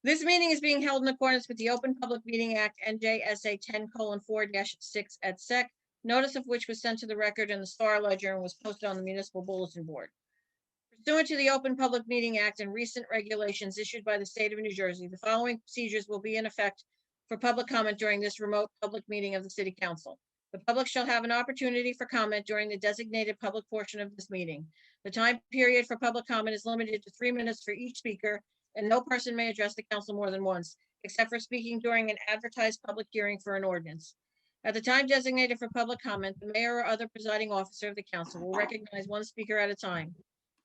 This meeting is being held in accordance with the Open Public Meeting Act, NJSA 10:4-6 et sec, notice of which was sent to the record in the Star Ledger and was posted on the municipal bulletin board. Pursuant to the Open Public Meeting Act and recent regulations issued by the state of New Jersey, the following procedures will be in effect for public comment during this remote public meeting of the City Council. The public shall have an opportunity for comment during the designated public portion of this meeting. The time period for public comment is limited to 3 minutes for each speaker, and no person may address the council more than once, except for speaking during an advertised public hearing for an ordinance. At the time designated for public comment, the mayor or other presiding officer of the council will recognize one speaker at a time.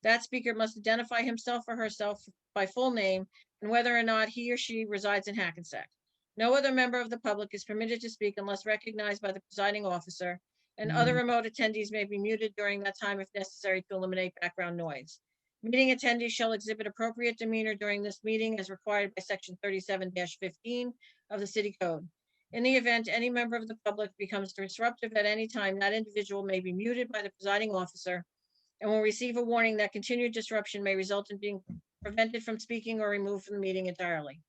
That speaker must identify himself or herself by full name and whether or not he or she resides in Hackensack. No other member of the public is permitted to speak unless recognized by the presiding officer, and other remote attendees may be muted during that time if necessary to eliminate background noise. Meeting attendees shall exhibit appropriate demeanor during this meeting as required by section 37-15 of the city code. In the event any member of the public becomes disruptive at any time, that individual may be muted by the presiding officer and will receive a warning that continued disruption may result in being prevented from speaking or removed from the meeting entirely.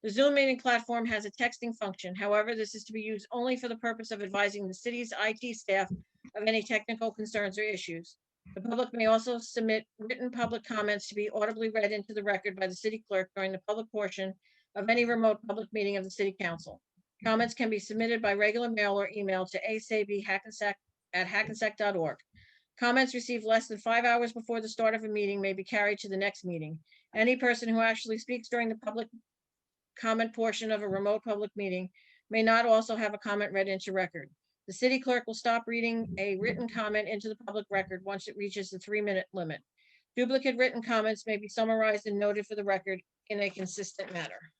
The Zoom meeting platform has a texting function. However, this is to be used only for the purpose of advising the city's IT staff of any technical concerns or issues. The public may also submit written public comments to be audibly read into the record by the city clerk during the public portion of any remote public meeting of the city council. Comments can be submitted by regular mail or email to asabhackensack@hackensack.org. Comments received less than 5 hours before the start of a meeting may be carried to the next meeting. Any person who actually speaks during the public comment portion of a remote public meeting may not also have a comment read into record. The city clerk will stop reading a written comment into the public record once it reaches the 3-minute limit. Duplicate written comments may be summarized and noted for the record in a consistent manner.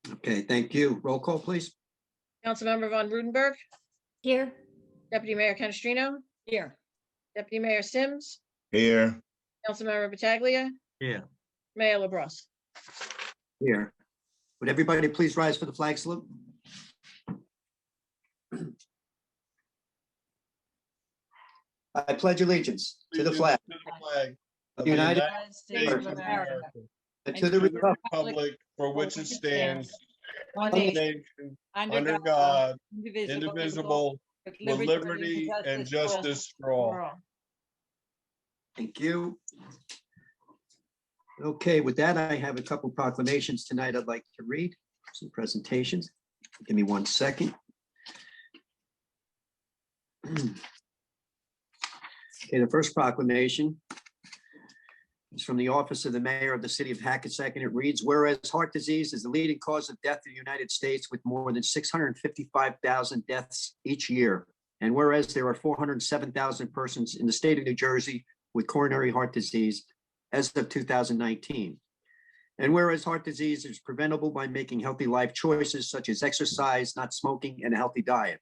Okay, thank you. Roll call, please. Councilmember Von Rudenberg. Here. Deputy Mayor Canestrino. Here. Deputy Mayor Sims. Here. Councilmember Pataglia. Here. Mayor LaBrus. Here. Would everybody please rise for the flag salute? I pledge allegiance to the flag of the United States of America and to the republic Republic for which it stands, One one nation, nation, under under God, God, indivisible, indivisible, with liberty and justice for all. Thank you. Okay, with that, I have a couple proclamations tonight I'd like to read, some presentations. Give me 1 second. Okay, the first proclamation is from the office of the mayor of the city of Hackensack, and it reads, whereas heart disease is the leading cause of death in the United States with more than 655,000 deaths each year. And whereas there are 407,000 persons in the state of New Jersey with coronary heart disease as of 2019. And whereas heart disease is preventable by making healthy life choices such as exercise, not smoking, and a healthy diet.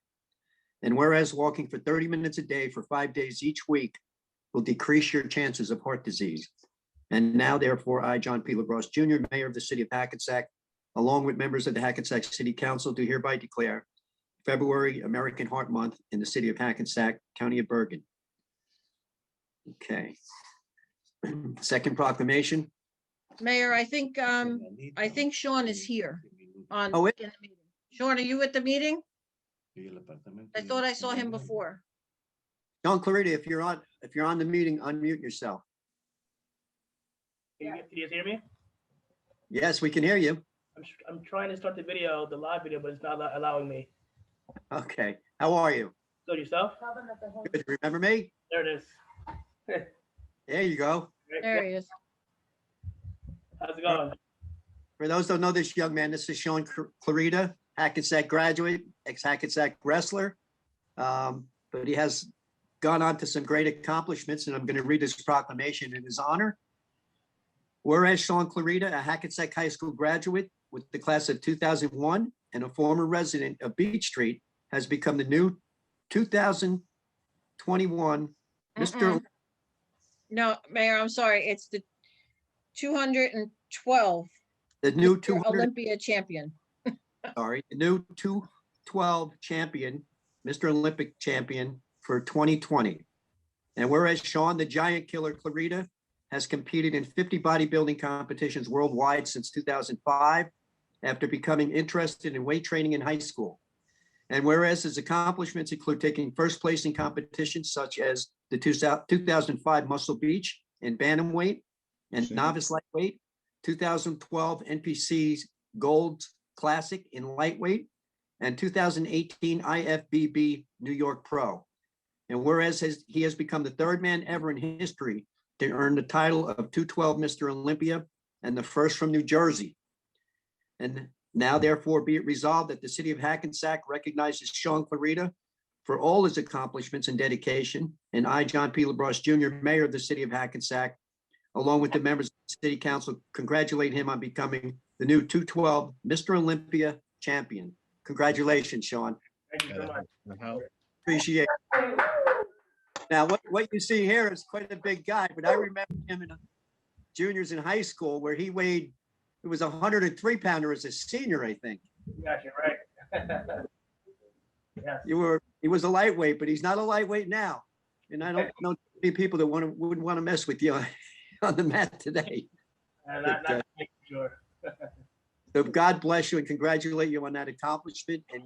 And whereas walking for 30 minutes a day for 5 days each week will decrease your chances of heart disease. And now, therefore, I, John P. LaBrus Jr., Mayor of the City of Hackensack, along with members of the Hackensack City Council, do hereby declare February American Heart Month in the City of Hackensack, County of Bergen. Okay. Second proclamation. Mayor, I think Sean is here on Oh, in the meeting. Sean, are you at the meeting? I thought I saw him before. John Clarita, if you're on the meeting, unmute yourself. Can you hear me? Yes, we can hear you. I'm trying to start the video, the live video, but it's not allowing me. Okay. How are you? So yourself? Good. Remember me? There it is. There you go. There he is. How's it going? For those who don't know this young man, this is Sean Clarita, Hackensack graduate, ex-Hackensack wrestler. But he has gone on to some great accomplishments, and I'm going to read his proclamation in his honor. Whereas Sean Clarita, a Hackensack High School graduate with the class of 2001 and a former resident of Beach Street, has become the new 2021 Mr. No, Mayor, I'm sorry. It's the 212 The new Mr. 200. Olympia champion. Sorry, the new 212 champion, Mr. Olympic champion for 2020. And whereas Sean, the Giant Killer Clarita, has competed in 50 bodybuilding competitions worldwide since 2005 after becoming interested in weight training in high school. And whereas his accomplishments include taking first place in competitions such as the 2005 Muscle Beach in bantamweight and novice lightweight, 2012 NPC's Gold Classic in lightweight, and 2018 IFBB New York Pro. And whereas he has become the third man ever in history to earn the title of 212 Mr. Olympia and the first from New Jersey. And now therefore be it resolved that the city of Hackensack recognizes Sean Clarita for all his accomplishments and dedication. And I, John P. LaBrosse Jr., Mayor of the city of Hackensack, along with the members of the city council, congratulate him on becoming the new 212 Mr. Olympia champion. Congratulations, Sean. Thank you so much. Appreciate it. Now, what you see here is quite a big guy, but I remember him in juniors in high school where he weighed, it was a 103-pounder as a senior, I think. Yes, you're right. Yes. He was a lightweight, but he's not a lightweight now. And I don't know many people that wouldn't want to mess with you on the mat today. Not to make sure. So God bless you and congratulate you on that accomplishment. And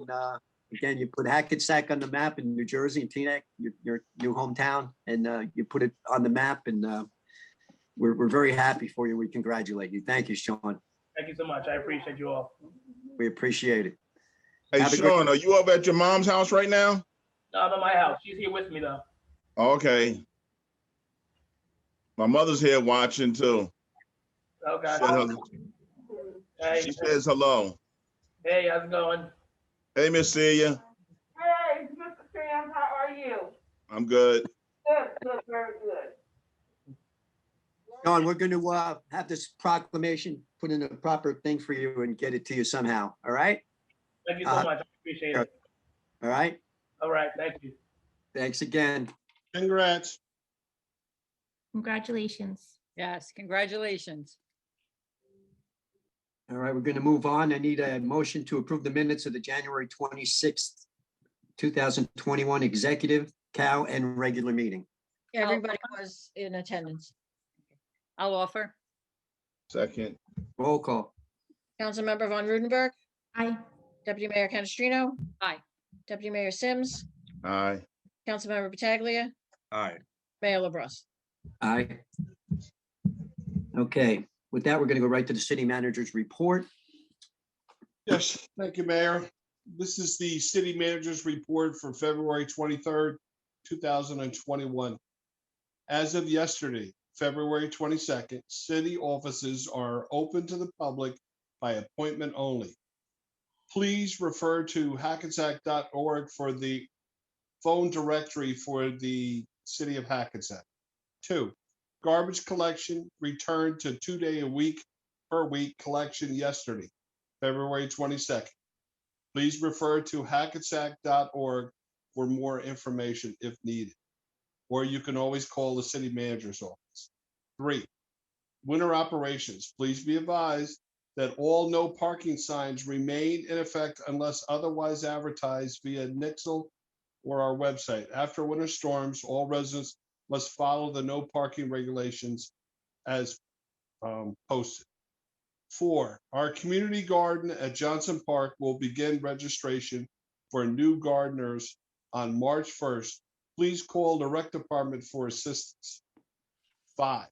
again, you put Hackensack on the map in New Jersey and Teaneck, your new hometown, and you put it on the map. And we're very happy for you. We congratulate you. Thank you, Sean. Thank you so much. I appreciate you all. We appreciate it. Hey, Sean, are you up at your mom's house right now? No, I'm at my house. She's here with me though. Okay. My mother's here watching too. Okay. Hey, She says hello. hey, how's it going? Hey, Miss Celia. Hey, Mr. Sam, how are you? I'm good. Good, very good. Sean, we're going to have this proclamation put in a proper thing for you and get it to you somehow. All right. Thank you so much. I appreciate it. All right. All right, thank you. Thanks again. Congrats. Congratulations. Yes, congratulations. All right, we're going to move on. I need a motion to approve the minutes of the January 26th, 2021 executive, cow, and regular meeting. Everybody was in attendance. I'll offer. Second. Roll call. Councilmember Von Rudenberg, Aye. Deputy Mayor Canestrino, Aye. Deputy Mayor Sims, Aye. Councilmember Pataglia, Aye. Mayor LaBrus. Aye. Okay, with that, we're going to go right to the city manager's report. Yes, thank you, Mayor. This is the city manager's report for February 23rd, 2021. As of yesterday, February 22nd, city offices are open to the public by appointment only. Please refer to hackensack.org for the phone directory for the city of Hackensack. 2, garbage collection returned to 2-day per week collection yesterday, February 22nd. Please refer to hackensack.org for more information if needed, or you can always call the city manager's office. 3, winter operations. Please be advised that all no parking signs remain in effect unless otherwise advertised via Nixle or our website. After winter storms, all residents must follow the no parking regulations as posted. 4, our community garden at Johnson Park will begin registration for new gardeners on March 1st. Please call the rec department for assistance. 5,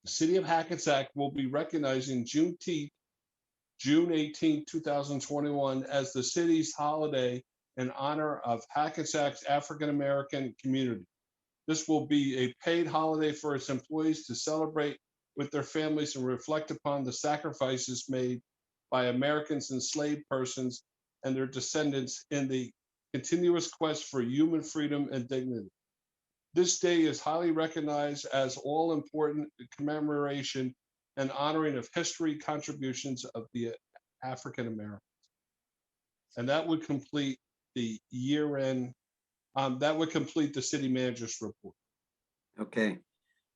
the city of Hackensack will be recognizing Juneteenth, June 18, 2021, as the city's holiday in honor of Hackensack's African-American community. This will be a paid holiday for its employees to celebrate with their families and reflect upon the sacrifices made by Americans enslaved persons and their descendants in the continuous quest for human freedom and dignity. This day is highly recognized as all-important commemoration and honoring of history contributions of the African Americans. And that would complete the year-end, that would complete the city manager's report. Okay.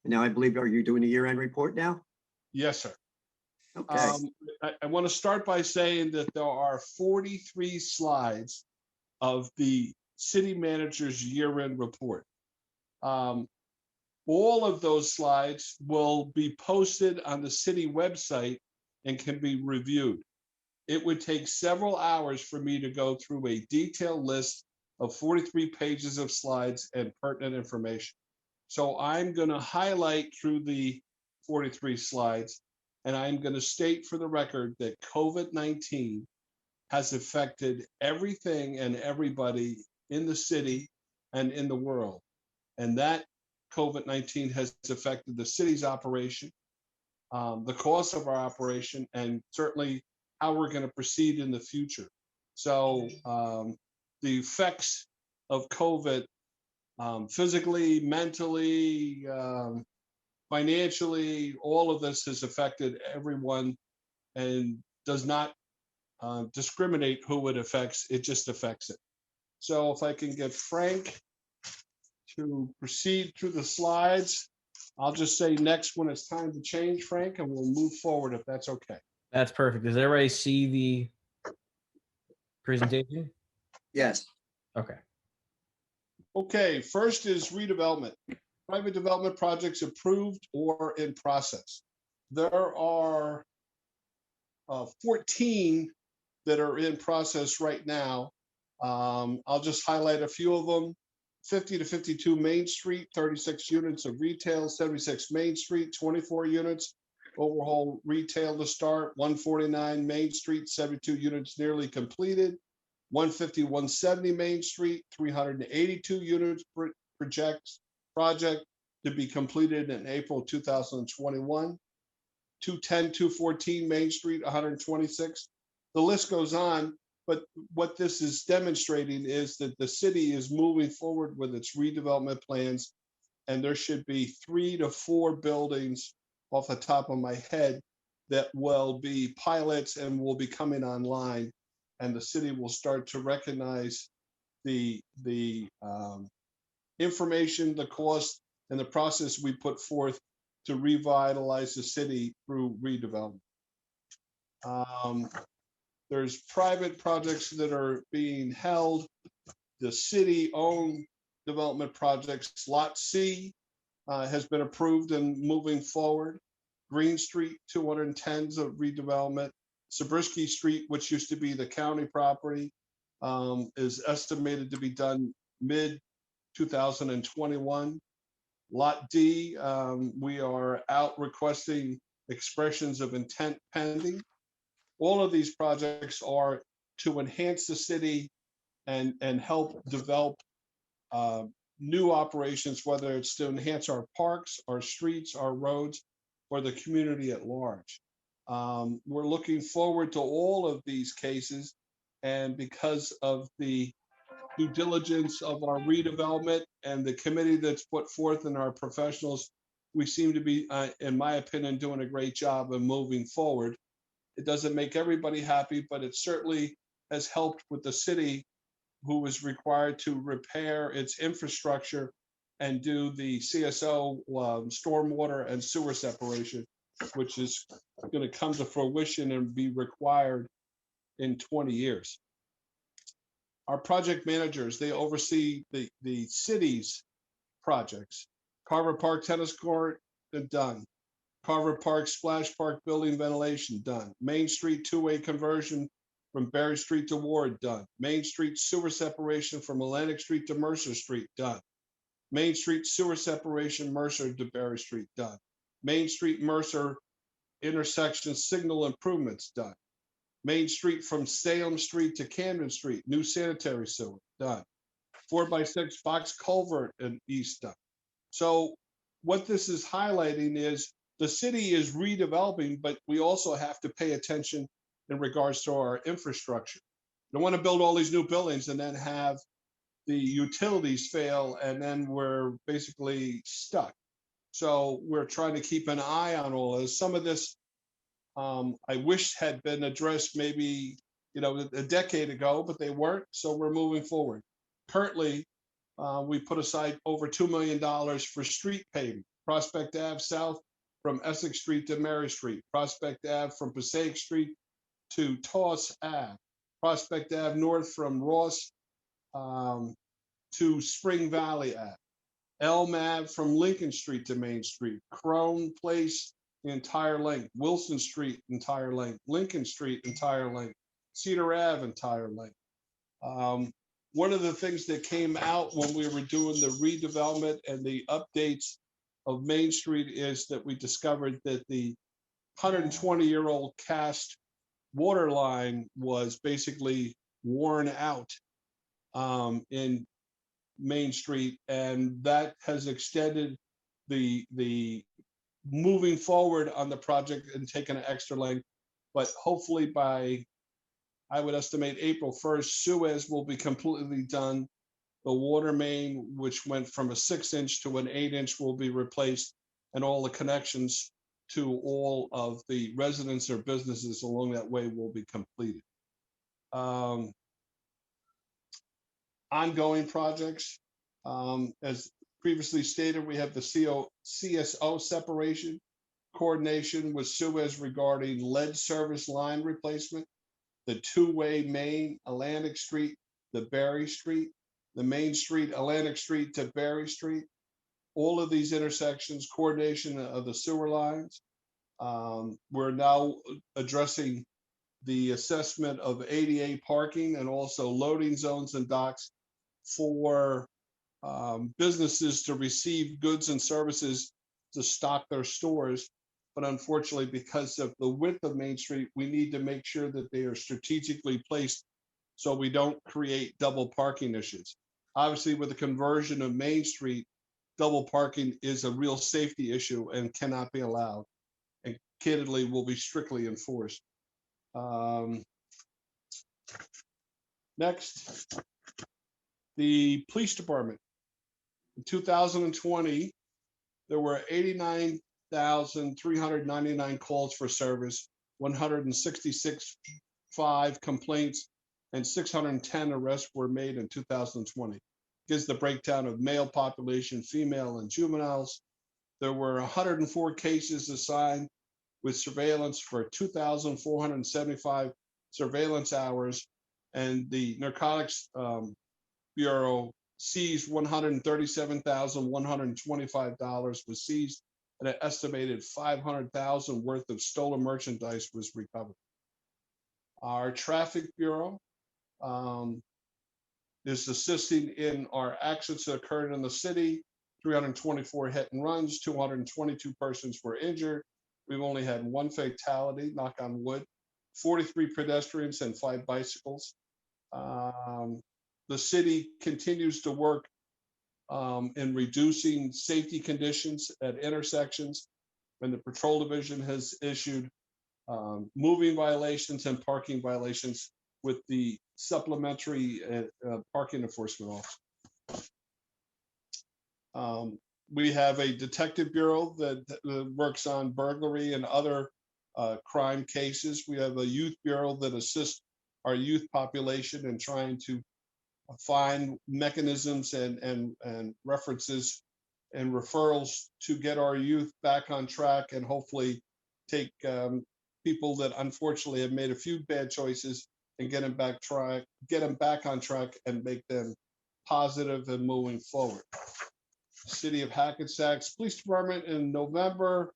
Now I believe, are you doing a year-end report now? Yes, sir. Okay. I want to start by saying that there are 43 slides of the city manager's year-end report. All of those slides will be posted on the city website and can be reviewed. It would take several hours for me to go through a detailed list of 43 pages of slides and pertinent information. So I'm going to highlight through the 43 slides, and I'm going to state for the record that COVID-19 has affected everything and everybody in the city and in the world. And that COVID-19 has affected the city's operation, the cost of our operation, and certainly how we're going to proceed in the future. So the effects of COVID, physically, mentally, financially, all of this has affected everyone and does not discriminate who it affects. It just affects it. So if I can get Frank to proceed through the slides, I'll just say next when it's time to change, Frank, and we'll move forward if that's okay. That's perfect. Does everybody see the presentation? Yes. Okay. Okay, first is redevelopment. Private development projects approved or in process. There are 14 that are in process right now. I'll just highlight a few of them. 50 to 52 Main Street, 36 units of retail, 76 Main Street, 24 units, overhaul retail to start, 149 Main Street, 72 units nearly completed, 150, 170 Main Street, 382 units project to be completed in April 2021, 210, 214 Main Street, 126. The list goes on, but what this is demonstrating is that the city is moving forward with its redevelopment plans, and there should be 3 to 4 buildings off the top of my head that will be pilots and will be coming online, and the city will start to recognize the information, the cost, and the process we put forth to revitalize the city through redevelopment. There's private projects that are being held. The city-owned development projects, Lot C has been approved and moving forward. Green Street, 210s of redevelopment. Zabriskie Street, which used to be the county property, is estimated to be done mid-2021. Lot D, we are out requesting expressions of intent pending. All of these projects are to enhance the city and help develop new operations, whether it's to enhance our parks, our streets, our roads, or the community at large. We're looking forward to all of these cases, and because of the due diligence of our redevelopment and the committee that's put forth in our professionals, we seem to be, in my opinion, doing a great job of moving forward. It doesn't make everybody happy, but it certainly has helped with the city, who is required to repair its infrastructure and do the CSO stormwater and sewer separation, which is going to come to fruition and be required in 20 years. Our project managers, they oversee the city's projects. Carver Park Tennis Court, done. Carver Park Splash Park Building ventilation, done. Main Street two-way conversion from Berry Street to Ward, done. Main Street sewer separation from Atlantic Street to Mercer Street, done. Main Street sewer separation Mercer to Berry Street, done. Main Street Mercer intersection signal improvements, done. Main Street from Salem Street to Camden Street, new sanitary sewer, done. 4x6 box culvert in East, done. So what this is highlighting is the city is redeveloping, but we also have to pay attention in regards to our infrastructure. You don't want to build all these new buildings and then have the utilities fail, and then we're basically stuck. So we're trying to keep an eye on all this. Some of this I wish had been addressed maybe, a decade ago, but they weren't. So we're moving forward. Currently, we put aside over $2 million for street paving. Prospect Ave South from Essex Street to Mary Street. Prospect Ave from Passaic Street to Toss Ave. Prospect Ave North from Ross to Spring Valley Ave. LMAV from Lincoln Street to Main Street, Crone Place, the entire length, Wilson Street, entire length, Lincoln Street, entire length, Cedar Ave, entire length. One of the things that came out when we were doing the redevelopment and the updates of Main Street is that we discovered that the 120-year-old cast water line was basically worn out in Main Street, and that has extended the moving forward on the project and taken an extra length. But hopefully by, I would estimate April 1st, Suez will be completely done. The water main, which went from a 6-inch to an 8-inch, will be replaced, and all the connections to all of the residents or businesses along that way will be completed. Ongoing projects, as previously stated, we have the CSO separation, coordination with Suez regarding lead service line replacement, the two-way main Atlantic Street to Berry Street, the Main Street, Atlantic Street to Berry Street, all of these intersections, coordination of the sewer lines. We're now addressing the assessment of ADA parking and also loading zones and docks for businesses to receive goods and services to stock their stores. But unfortunately, because of the width of Main Street, we need to make sure that they are strategically placed so we don't create double parking issues. Obviously, with the conversion of Main Street, double parking is a real safety issue and cannot be allowed, and candidly will be strictly enforced. Next, the police department. In 2020, there were 89,399 calls for service, 166 complaints, and 610 arrests were made in 2020. Gives the breakdown of male population, female, and juveniles. There were 104 cases assigned with surveillance for 2,475 surveillance hours, and the Narcotics Bureau seized $137,125 was seized, and an estimated $500,000 worth of stolen merchandise was recovered. Our Traffic Bureau is assisting in our accidents that occurred in the city. 324 hit and runs, 222 persons were injured. We've only had 1 fatality, knock on wood, 43 pedestrians and 5 bicycles. The city continues to work in reducing safety conditions at intersections, and the patrol division has issued moving violations and parking violations with the supplementary parking enforcement officer. We have a detective bureau that works on burglary and other crime cases. We have a youth bureau that assists our youth population in trying to find mechanisms and references and referrals to get our youth back on track, and hopefully take people that unfortunately have made a few bad choices and get them back on track and make them positive and moving forward. City of Hackensack's police department in November,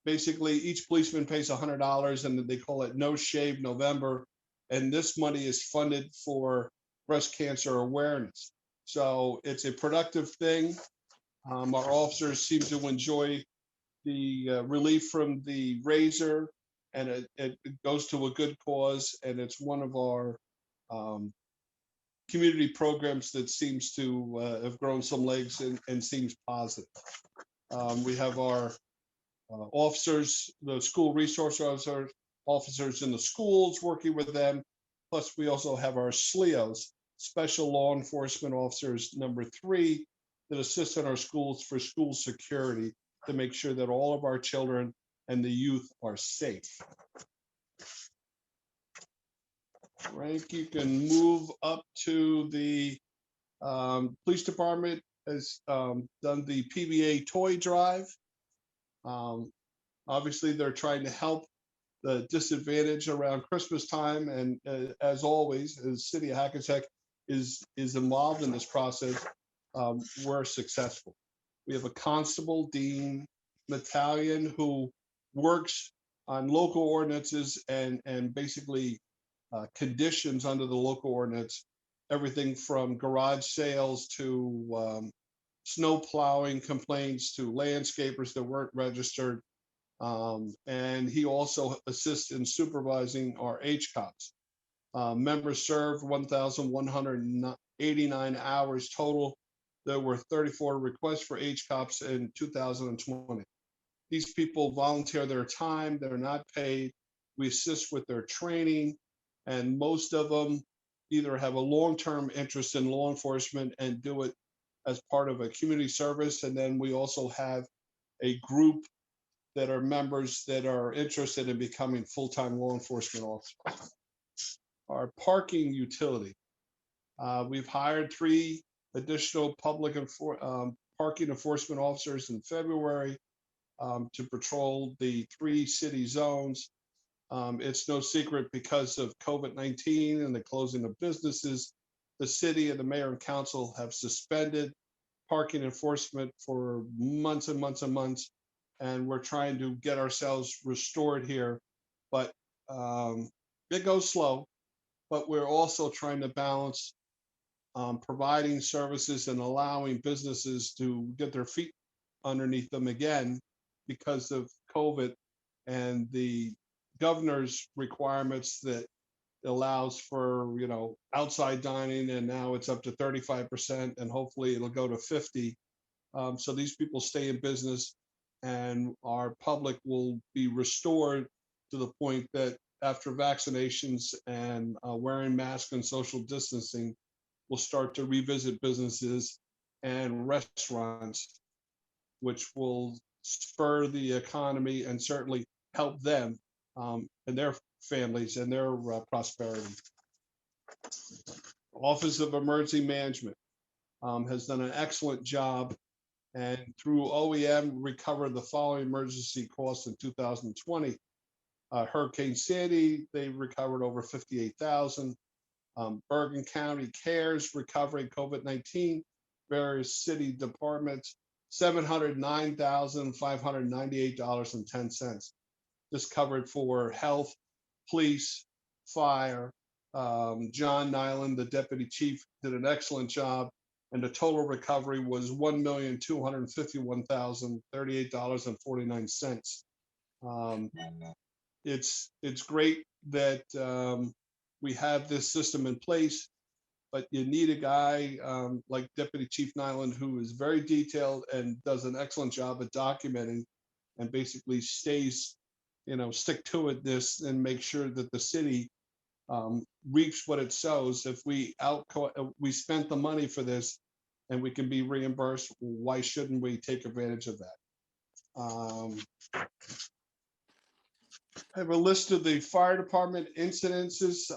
basically each policeman pays $100, and they call it No Shave November. And this money is funded for breast cancer awareness. So it's a productive thing. Our officers seem to enjoy the relief from the razor, and it goes to a good cause. And it's one of our community programs that seems to have grown some legs and seems positive. We have our officers, the school resource officers in the schools working with them. Plus, we also have our SLEOs, Special Law Enforcement Officers number 3, that assist in our schools for school security to make sure that all of our children and the youth are safe. Frank, you can move up to the police department has done the PBA toy drive. Obviously, they're trying to help the disadvantaged around Christmas time, and as always, the city of Hackensack is involved in this process. were successful. We have a constable, Dean Battalion, who works on local ordinances and basically conditions under the local ordinance, everything from garage sales to snow plowing complaints to landscapers that weren't registered. And he also assists in supervising our HCOPs. Members served 1,189 hours total. There were 34 requests for HCOPs in 2020. These people volunteer their time, they're not paid. We assist with their training, and most of them either have a long-term interest in law enforcement and do it as part of a community service. And then we also have a group that are members that are interested in becoming full-time law enforcement officers. Our parking utility. We've hired 3 additional public parking enforcement officers in February to patrol the 3 city zones. It's no secret, because of COVID-19 and the closing of businesses, the city and the mayor and council have suspended parking enforcement for months and months and months. And we're trying to get ourselves restored here, but it goes slow. But we're also trying to balance providing services and allowing businesses to get their feet underneath them again because of COVID and the governor's requirements that allows for, outside dining, and now it's up to 35%, and hopefully it'll go to 50. So these people stay in business, and our public will be restored to the point that after vaccinations and wearing masks and social distancing, we'll start to revisit businesses and restaurants, which will spur the economy and certainly help them and their families and their prosperity. Office of Emergency Management has done an excellent job, and through OEM recovered the following emergency costs in 2020. Hurricane Sandy, they recovered over $58,000. Bergen County CARES recovering COVID-19, various city departments, $709,598.10. This covered for health, police, fire. John Nyland, the deputy chief, did an excellent job, and the total recovery was $1,251,038.49. It's great that we have this system in place, but you need a guy like Deputy Chief Nyland, who is very detailed and does an excellent job at documenting and basically stays, stick to it this and make sure that the city reaps what it sows. If we spent the money for this and we can be reimbursed, why shouldn't we take advantage of that? I have a list of the fire department incidences.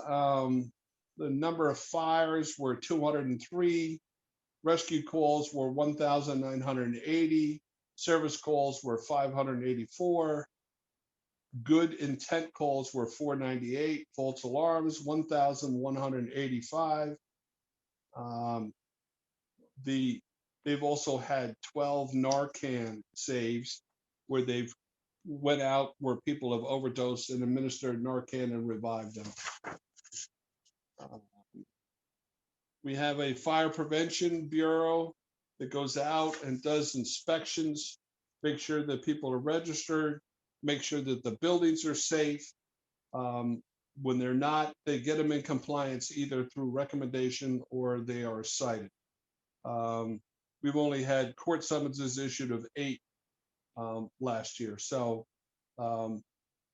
The number of fires were 203. Rescue calls were 1,980. Service calls were 584. Good intent calls were 498. False alarms, 1,185. They've also had 12 Narcan saves where they've went out where people have overdosed and administered Narcan and revived them. We have a fire prevention bureau that goes out and does inspections, make sure that people are registered, make sure that the buildings are safe. When they're not, they get them in compliance either through recommendation or they are cited. We've only had court summonses issued of 8 last year. So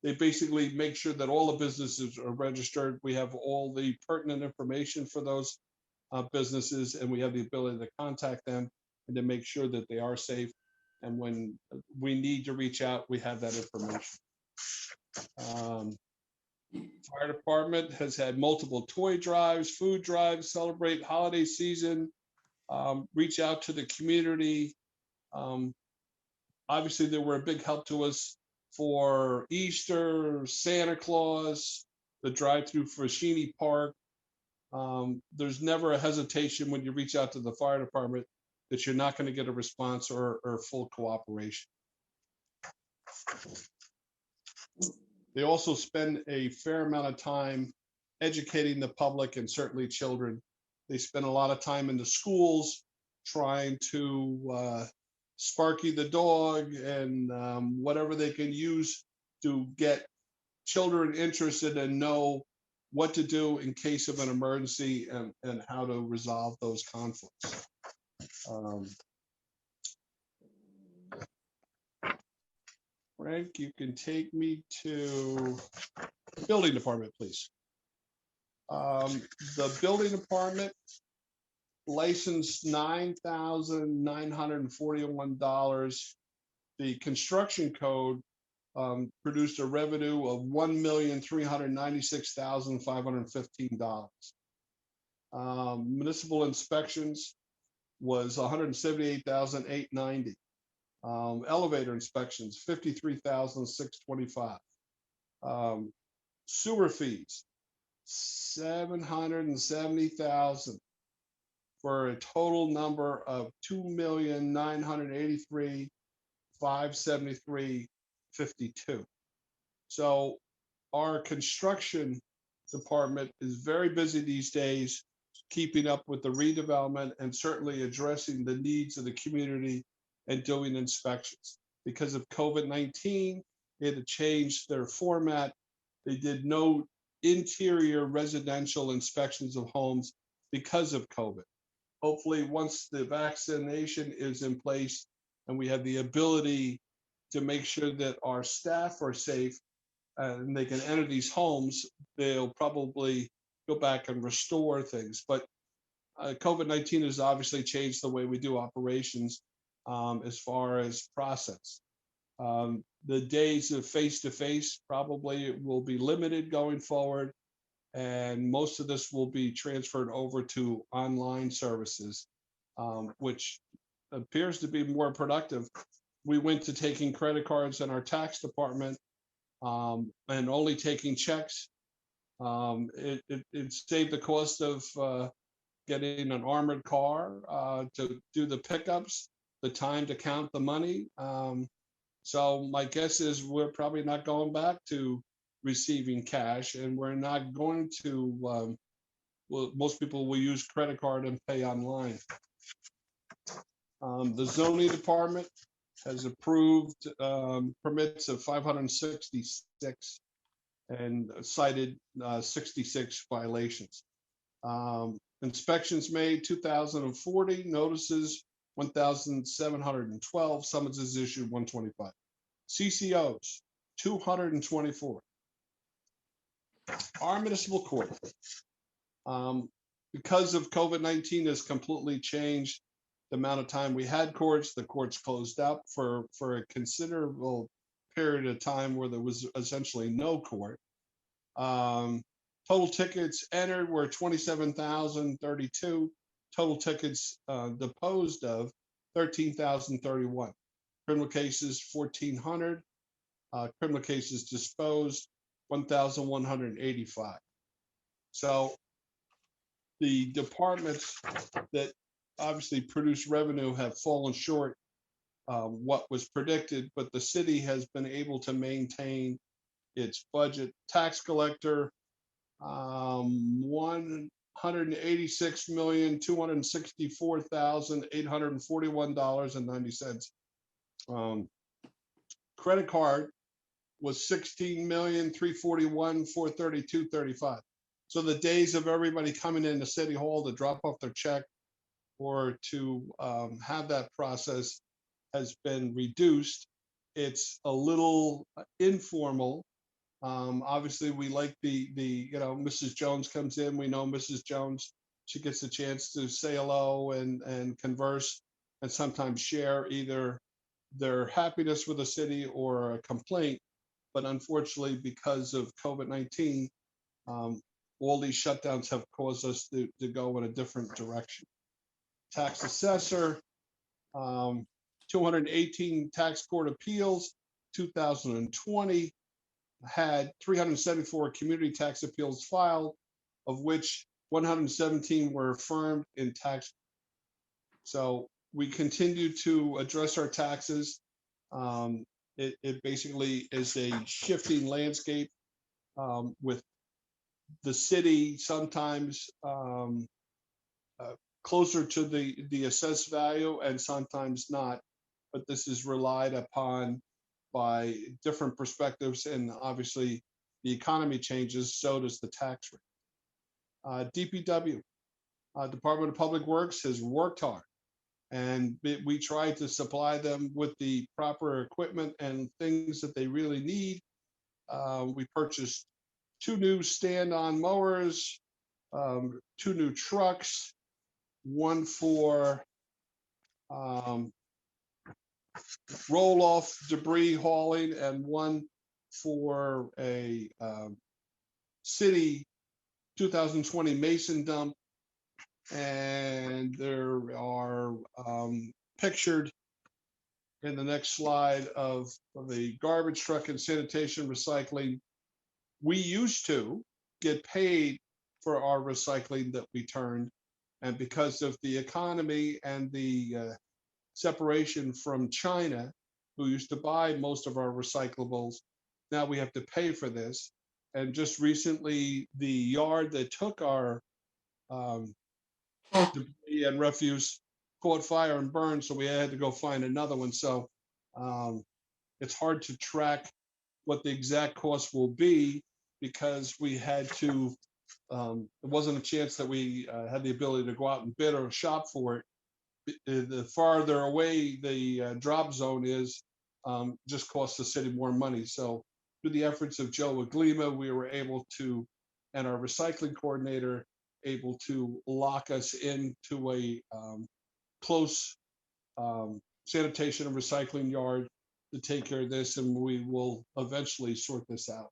they basically make sure that all the businesses are registered. We have all the pertinent information for those businesses, and we have the ability to contact them and to make sure that they are safe. And when we need to reach out, we have that information. Fire department has had multiple toy drives, food drives, celebrate holiday season, reach out to the community. Obviously, they were a big help to us for Easter, Santa Claus, the drive-through for Sheeny Park. There's never a hesitation when you reach out to the fire department that you're not going to get a response or full cooperation. They also spend a fair amount of time educating the public and certainly children. They spend a lot of time in the schools trying to Sparky the dog and whatever they can use to get children interested and know what to do in case of an emergency and how to resolve those conflicts. Frank, you can take me to the building department, please. The building department licensed $9,941. The construction code produced a revenue of $1,396,515. Municipal inspections was $178,890. Elevator inspections, $53,625. Sewer fees, $770,000 for a total number of $2,983,573.52. So our construction department is very busy these days, keeping up with the redevelopment and certainly addressing the needs of the community and doing inspections. Because of COVID-19, they had to change their format. They did no interior residential inspections of homes because of COVID. Hopefully, once the vaccination is in place and we have the ability to make sure that our staff are safe and they can enter these homes, they'll probably go back and restore things. But COVID-19 has obviously changed the way we do operations as far as process. The days of face-to-face probably will be limited going forward, and most of this will be transferred over to online services, which appears to be more productive. We went to taking credit cards in our tax department and only taking checks. It saved the cost of getting an armored car to do the pickups, the time to count the money. So my guess is we're probably not going back to receiving cash, and we're not going to, well, most people will use credit card and pay online. The zoning department has approved permits of 566 and cited 66 violations. Inspections made 2,040, notices 1,712, summonses issued 125. CCOs 224. Our municipal court, because of COVID-19 has completely changed the amount of time we had courts. The courts closed up for a considerable period of time where there was essentially no court. Total tickets entered were 27,032. Total tickets deposed of 13,031. Criminal cases 1,400. Criminal cases disposed 1,185. So the departments that obviously produce revenue have fallen short what was predicted, but the city has been able to maintain its budget. Tax collector, $186,264,841.90. Credit card was $16,341,432.35. So the days of everybody coming into City Hall to drop off their check or to have that process has been reduced. It's a little informal. Obviously, we like Mrs. Jones comes in. We know Mrs. Jones. She gets a chance to say hello and converse and sometimes share either their happiness with the city or a complaint. But unfortunately, because of COVID-19, all these shutdowns have caused us to go in a different direction. Tax assessor, 218 tax court appeals, 2020 had 374 community tax appeals filed, of which 117 were affirmed in tax. So We continue to address our taxes. It basically is a shifting landscape with the city sometimes closer to the assessed value and sometimes not. But this is relied upon by different perspectives, and obviously the economy changes, so does the tax rate. DPW, Department of Public Works, has worked hard, and we try to supply them with the proper equipment and things that they really need. We purchased 2 new stand-on mowers, 2 new trucks, one for roll-off debris hauling and one for a city 2020 mason dump. And there are pictured in the next slide of the garbage truck and sanitation recycling. We used to get paid for our recycling that we turned, and because of the economy and the separation from China, who used to buy most of our recyclables, now we have to pay for this. And just recently, the yard that took our debris and refuse caught fire and burned, so we had to go find another one. So it's hard to track what the exact cost will be, because we had to, it wasn't a chance that we had the ability to go out and bid or shop for it. The farther away the drop zone is, just costs the city more money. So through the efforts of Joe Aglima, we were able to, and our recycling coordinator, able to lock us into a close sanitation and recycling yard to take care of this, and we will eventually sort this out.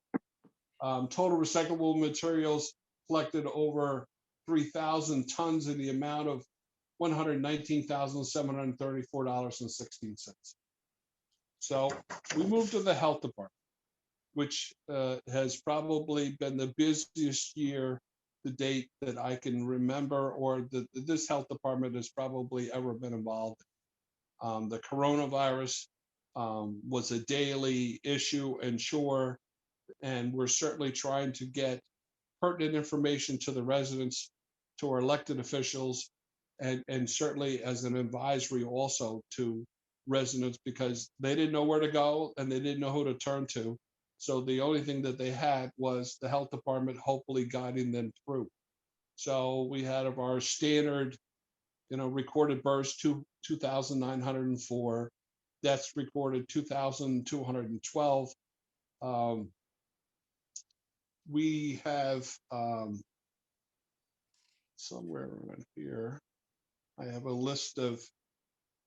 Total recyclable materials collected over 3,000 tons in the amount of $119,734.16. So we moved to the health department, which has probably been the busiest year to date that I can remember, or that this health department has probably ever been involved in. The coronavirus was a daily issue, and sure, and we're certainly trying to get pertinent information to the residents, to our elected officials, and certainly as an advisory also to residents, because they didn't know where to go and they didn't know who to turn to. So the only thing that they had was the health department hopefully guiding them through. So we had of our standard, recorded births, 2,904, deaths recorded 2,212. We have somewhere around here, I have a list of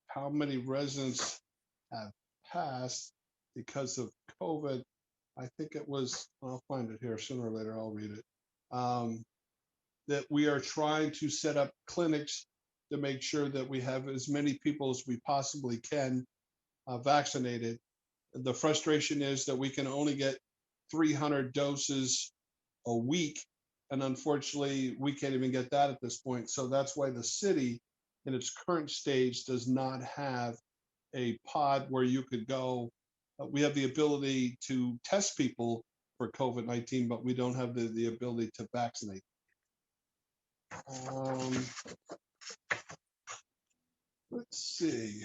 how many residents have passed because of COVID. I think it was, I'll find it here sooner or later, I'll read it. That we are trying to set up clinics to make sure that we have as many people as we possibly can vaccinated. The frustration is that we can only get 300 doses a week, and unfortunately, we can't even get that at this point. So that's why the city, in its current stage, does not have a pod where you could go. We have the ability to test people for COVID-19, but we don't have the ability to vaccinate. Let's see.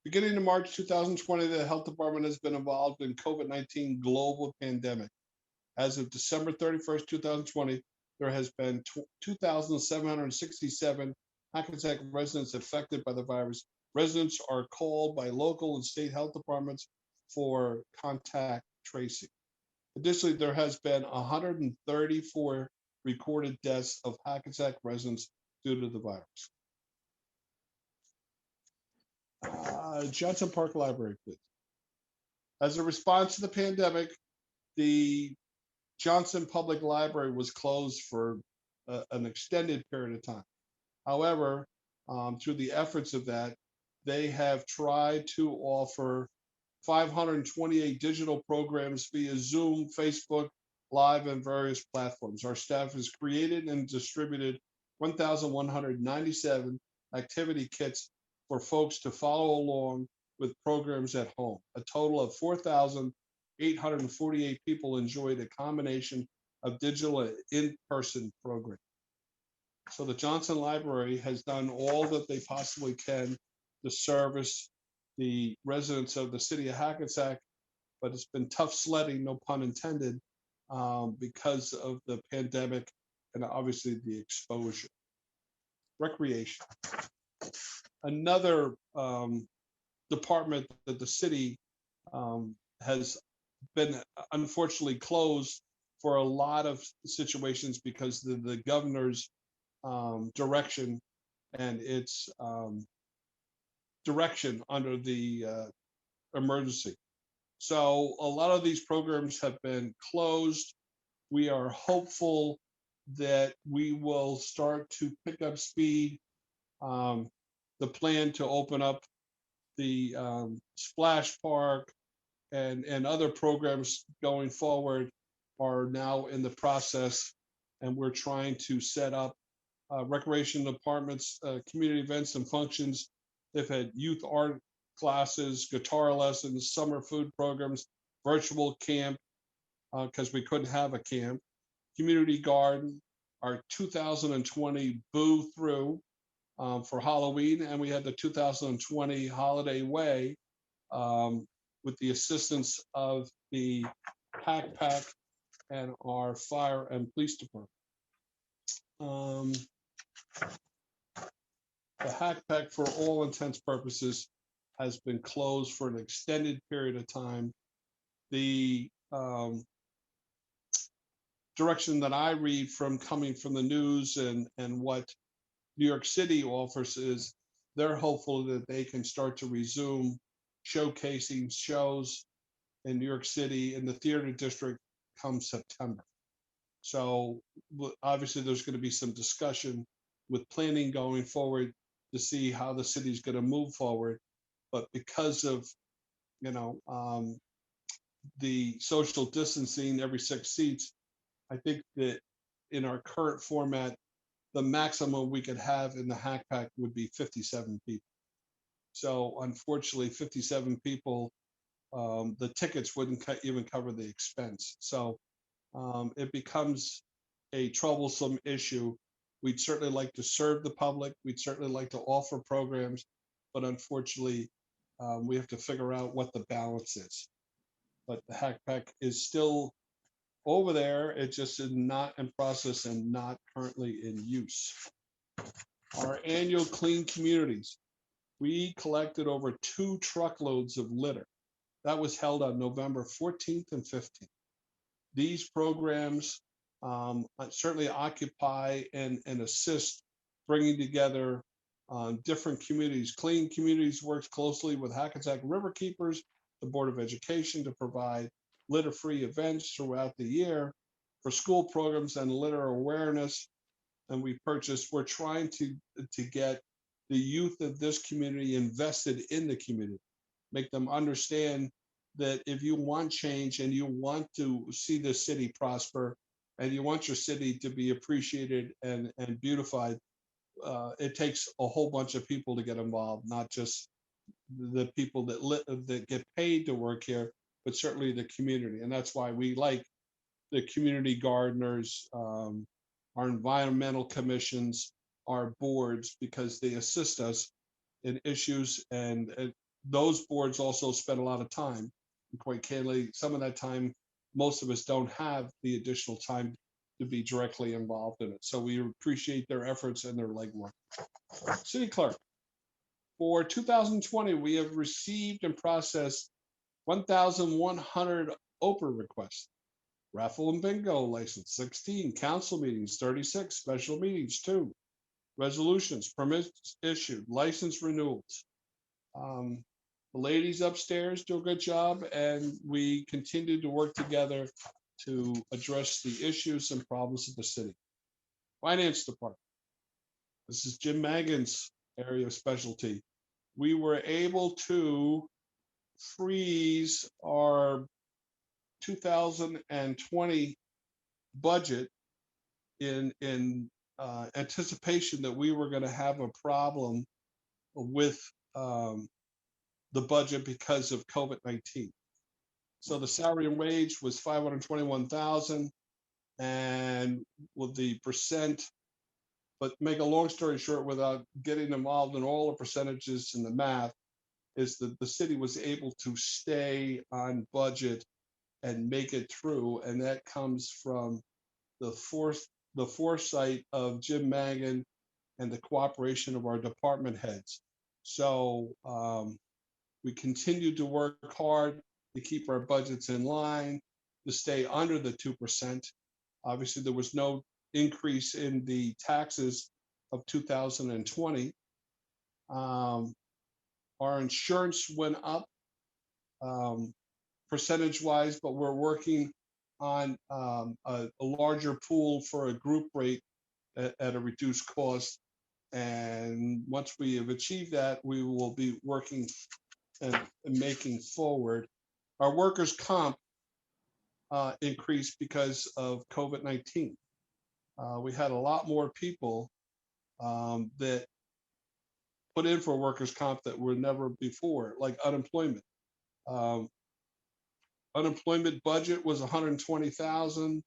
Beginning in March 2020, the health department has been involved in COVID-19 global pandemic. As of December 31st, 2020, there has been 2,767 Hackensack residents affected by the virus. Residents are called by local and state health departments for contact tracing. Additionally, there has been 134 recorded deaths of Hackensack residents due to the virus. Johnson Park Library, please. As a response to the pandemic, the Johnson Public Library was closed for an extended period of time. However, through the efforts of that, they have tried to offer 528 digital programs via Zoom, Facebook Live, and various platforms. Our staff has created and distributed 1,197 activity kits for folks to follow along with programs at home. A total of 4,848 people enjoyed a combination of digital and in-person programs. So the Johnson Library has done all that they possibly can to service the residents of the city of Hackensack, but it's been tough sledding, no pun intended, because of the pandemic and obviously the exposure. Recreation. Another department that the city has been unfortunately closed for a lot of situations because the governor's direction and its direction under the emergency. So a lot of these programs have been closed. We are hopeful that we will start to pick up speed. The plan to open up the splash park and other programs going forward are now in the process, and we're trying to set up recreation departments, community events and functions. They've had youth art classes, guitar lessons, summer food programs, virtual camp, because we couldn't have a camp, community garden, our 2020 Boo Through for Halloween, and we had the 2020 Holiday Way with the assistance of the Hack Pack and our fire and police department. The Hack Pack, for all intents purposes, has been closed for an extended period of time. The direction that I read from coming from the news and what New York City offers is they're hopeful that they can start to resume showcasing shows in New York City in the theater district come September. So obviously there's going to be some discussion with planning going forward to see how the city is going to move forward. But because of, the social distancing every 6 seats, I think that in our current format, the maximum we could have in the Hack Pack would be 57 people. So unfortunately, 57 people, the tickets wouldn't even cover the expense. So it becomes a troublesome issue. We'd certainly like to serve the public. We'd certainly like to offer programs, but unfortunately, we have to figure out what the balance is. But the Hack Pack is still over there. It just is not in process and not currently in use. Our annual Clean Communities. We collected over 2 truckloads of litter. That was held on November 14th and 15th. These programs certainly occupy and assist bringing together different communities. Clean Communities works closely with Hackensack River Keepers, the Board of Education, to provide litter-free events throughout the year for school programs and litter awareness. And we're trying to get the youth of this community invested in the community, make them understand that if you want change and you want to see the city prosper and you want your city to be appreciated and beautified, it takes a whole bunch of people to get involved, not just the people that get paid to work here, but certainly the community. And that's why we like the community gardeners, our environmental commissions, our boards, because they assist us in issues. And those boards also spend a lot of time. And quite candidly, some of that time, most of us don't have the additional time to be directly involved in it. So we appreciate their efforts and their legwork. City Clerk. For 2020, we have received and processed 1,100 Oprah requests. Raffle and bingo license, 16. Council meetings, 36. Special meetings, 2. Resolutions, permits issued, license renewals. The ladies upstairs do a good job, and we continue to work together to address the issues and problems of the city. Finance Department. This is Jim Magan's area of specialty. We were able to freeze our 2020 budget in anticipation that we were going to have a problem with the budget because of COVID-19. So the salary and wage was 521,000, and with the percent, but make a long story short, without getting involved in all the percentages and the math, is that the city was able to stay on budget and make it through, and that comes from the foresight of Jim Mangan and the cooperation of our department heads. So we continue to work hard to keep our budgets in line, to stay under the 2%. Obviously, there was no increase in the taxes of 2020. Our insurance went up percentage-wise, but we're working on a larger pool for a group rate at a reduced cost. And once we have achieved that, we will be working and making forward. Our workers' comp increased because of COVID-19. We had a lot more people that put in for workers' comp that were never before, like unemployment. Unemployment budget was 120,000.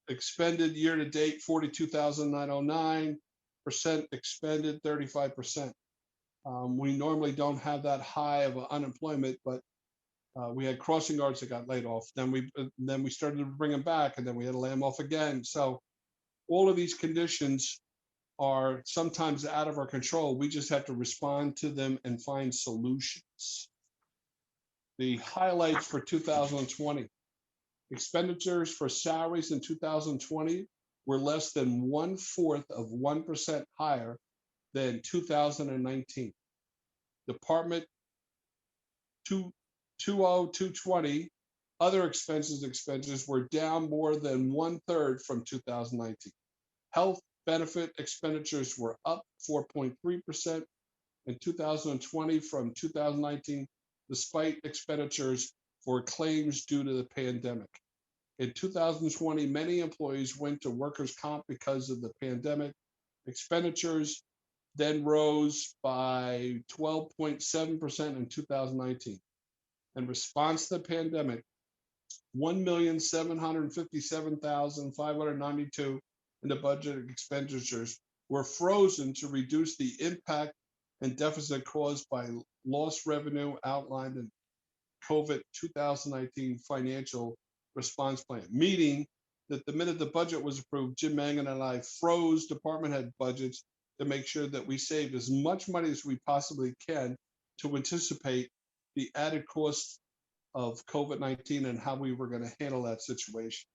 Expended year to date 42,909. Percent expended 35%. We normally don't have that high of unemployment, but we had crossing guards that got laid off. Then we started to bring them back, and then we had to lay them off again. So all of these conditions are sometimes out of our control. We just have to respond to them and find solutions. The highlights for 2020. Expenditures for salaries in 2020 were less than 1/4 of 1% higher than 2019. Department 220, other expenditures were down more than 1/3 from 2019. Health benefit expenditures were up 4.3% in 2020 from 2019, despite expenditures for claims due to the pandemic. In 2020, many employees went to workers' comp because of the pandemic. Expenditures then rose by 12.7% in 2019. In response to the pandemic, 1,757,592 in the budget expenditures were frozen to reduce the impact and deficit caused by lost revenue outlined in COVID 2019 financial response plan, meaning that the minute the budget was approved, Jim Mangan and I froze department head budgets to make sure that we saved as much money as we possibly can to anticipate the added cost of COVID-19 and how we were going to handle that situation.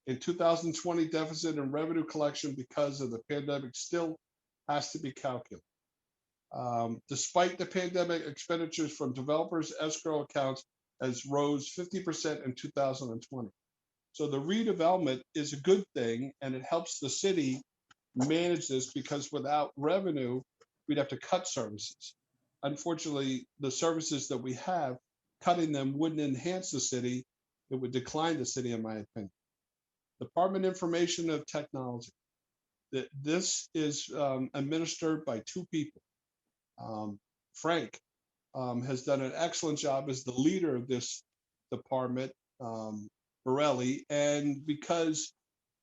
In 2020, deficit and revenue collection because of the pandemic still has to be calculated. Despite the pandemic, expenditures from developers' escrow accounts has rose 50% in 2020. So the redevelopment is a good thing, and it helps the city manage this, because without revenue, we'd have to cut services. Unfortunately, the services that we have, cutting them wouldn't enhance the city, it would decline the city, in my opinion. Department Information of Technology. This is administered by two people. Frank has done an excellent job as the leader of this department, Borelli, and because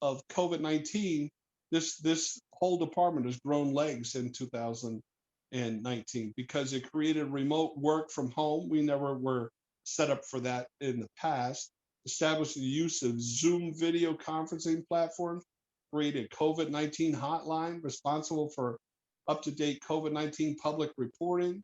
of COVID-19, this whole department has grown legs in 2019 because it created remote work from home. We never were set up for that in the past. Established the use of Zoom video conferencing platforms, created COVID-19 hotline responsible for up-to-date COVID-19 public reporting,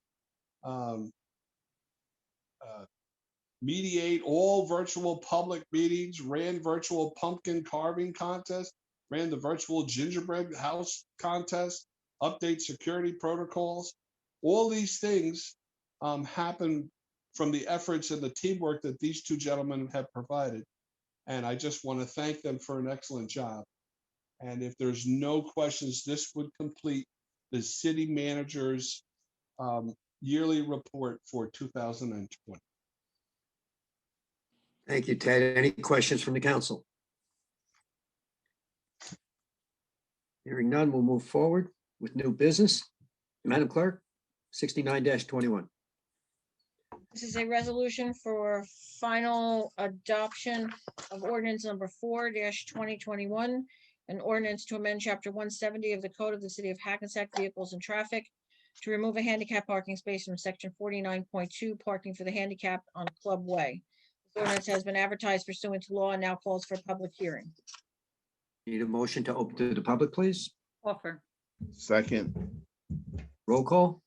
mediate all virtual public meetings, ran virtual pumpkin carving contest, ran the virtual gingerbread house contest, update security protocols. All these things happen from the efforts and the teamwork that these two gentlemen have provided. And I just want to thank them for an excellent job. And if there's no questions, this would complete the city manager's yearly report for 2020. Thank you, Ted. Any questions from the council? Hearing none, we'll move forward with new business. Madam Clerk, 69-21. This is a resolution for final adoption of ordinance number 4-2021, an ordinance to amend chapter 170 of the Code of the City of Hackensack Vehicles and Traffic to remove a handicap parking space from section 49.2, parking for the handicapped on Club Way. This ordinance has been advertised pursuant to law and now calls for a public hearing. Need a motion to open to the public, please? Offer. Second. Roll call?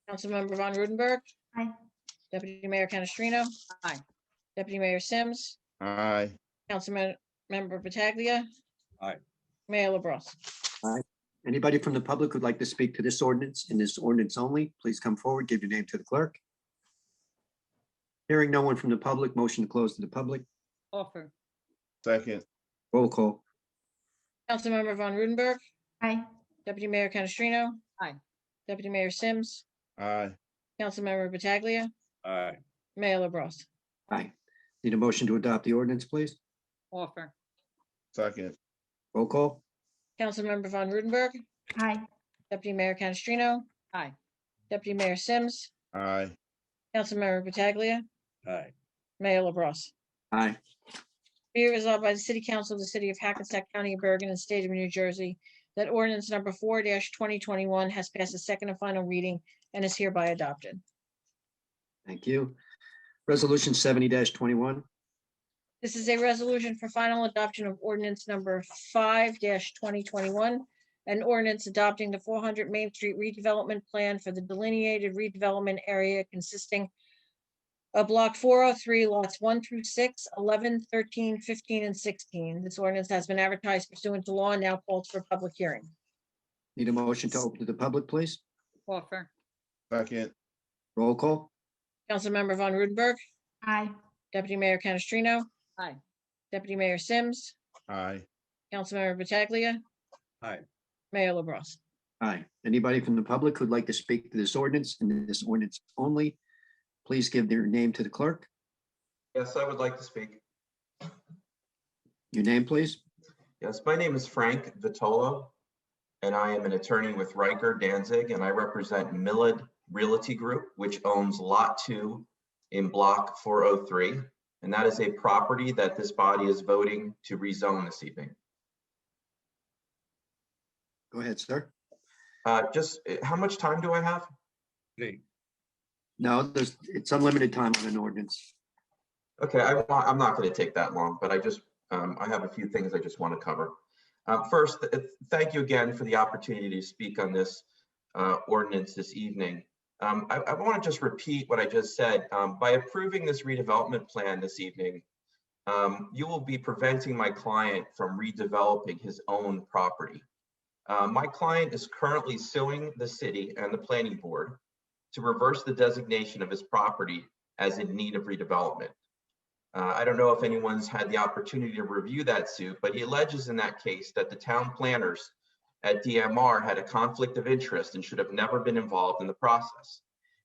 Councilmember Von Rudenberg. Aye. Deputy Mayor Canestrino. Aye. Deputy Mayor Sims. Aye. Councilmember Pataglia. Aye. Mayor LaBrus. Anybody from the public who'd like to speak to this ordinance and this ordinance only, please come forward, give your name to the clerk. Hearing no one from the public, motion to close to the public. Offer. Second. Roll call? Councilmember Von Rudenberg. Aye. Deputy Mayor Canestrino. Aye. Deputy Mayor Sims. Aye. Councilmember Pataglia. Aye. Mayor LaBrus. Aye. Need a motion to adopt the ordinance, please? Offer. Second. Roll call? Councilmember Von Rudenberg. Aye. Deputy Mayor Canestrino. Aye. Deputy Mayor Sims. Aye. Councilmember Pataglia. Aye. Mayor LaBrus. Aye. Be it resolved by the City Council of the City of Hackensack County of Bergen and State of New Jersey that ordinance number 4-2021 has passed a second and final reading and is hereby adopted. Thank you. Resolution 70-21. This is a resolution for final adoption of ordinance number 5-2021, an ordinance adopting the 400 Main Street redevelopment plan for the delineated redevelopment area consisting of block 403, lots 1 through 6, 11, 13, 15, and 16. This ordinance has been advertised pursuant to law and now calls for public hearing. Need a motion to open to the public, please? Offer. Second. Roll call? Councilmember Von Rudenberg. Aye. Deputy Mayor Canestrino. Aye. Deputy Mayor Sims. Aye. Councilmember Pataglia. Aye. Mayor LaBrus. Aye. Anybody from the public who'd like to speak to this ordinance and this ordinance only, please give their name to the clerk. Yes, I would like to speak. Your name, please. Yes, my name is Frank Vitolo, and I am an attorney with Riker Danzig, and I represent Millard Realty Group, which owns Lot 2 in Block 403. And that is a property that this body is voting to rezone this evening. Go ahead, sir. Just how much time do I have? No, it's unlimited time on an ordinance. Okay, I'm not going to take that long, but I have a few things I just want to cover. First, thank you again for the opportunity to speak on this ordinance this evening. I want to just repeat what I just said. By approving this redevelopment plan this evening, you will be preventing my client from redeveloping his own property. My client is currently suing the city and the planning board to reverse the designation of his property as in need of redevelopment. I don't know if anyone's had the opportunity to review that suit, but he alleges in that case that the town planners at DMR had a conflict of interest and should have never been involved in the process.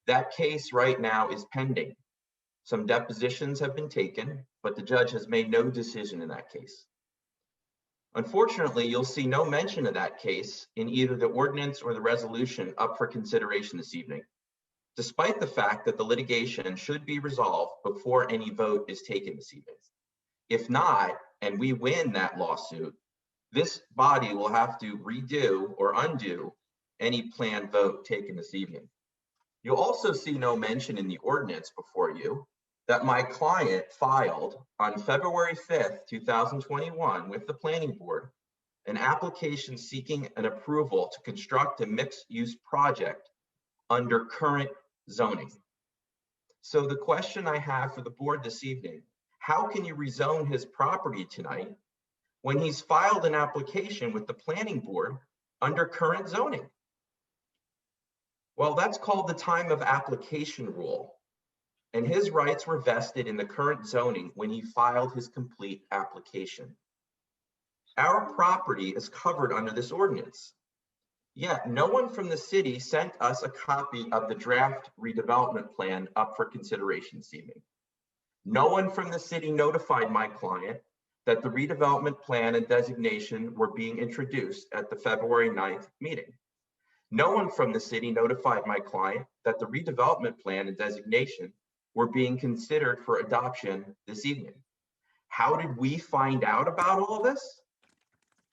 That case right now is pending. Some depositions have been taken, but the judge has made no decision in that case. Unfortunately, you'll see no mention of that case in either the ordinance or the resolution up for consideration this evening, despite the fact that the litigation should be resolved before any vote is taken this evening. If not, and we win that lawsuit, this body will have to redo or undo any planned vote taken this evening. You'll also see no mention in the ordinance before you that my client filed on February 5th, 2021 with the planning board, an application seeking an approval to construct a mixed-use project under current zoning. So the question I have for the board this evening, how can you rezone his property tonight when he's filed an application with the planning board under current zoning? Well, that's called the time of application rule. And his rights were vested in the current zoning when he filed his complete application. Our property is covered under this ordinance. Yet no one from the city sent us a copy of the draft redevelopment plan up for consideration this evening. No one from the city notified my client that the redevelopment plan and designation were being introduced at the February 9th meeting. No one from the city notified my client that the redevelopment plan and designation were being considered for adoption this evening. How did we find out about all of this?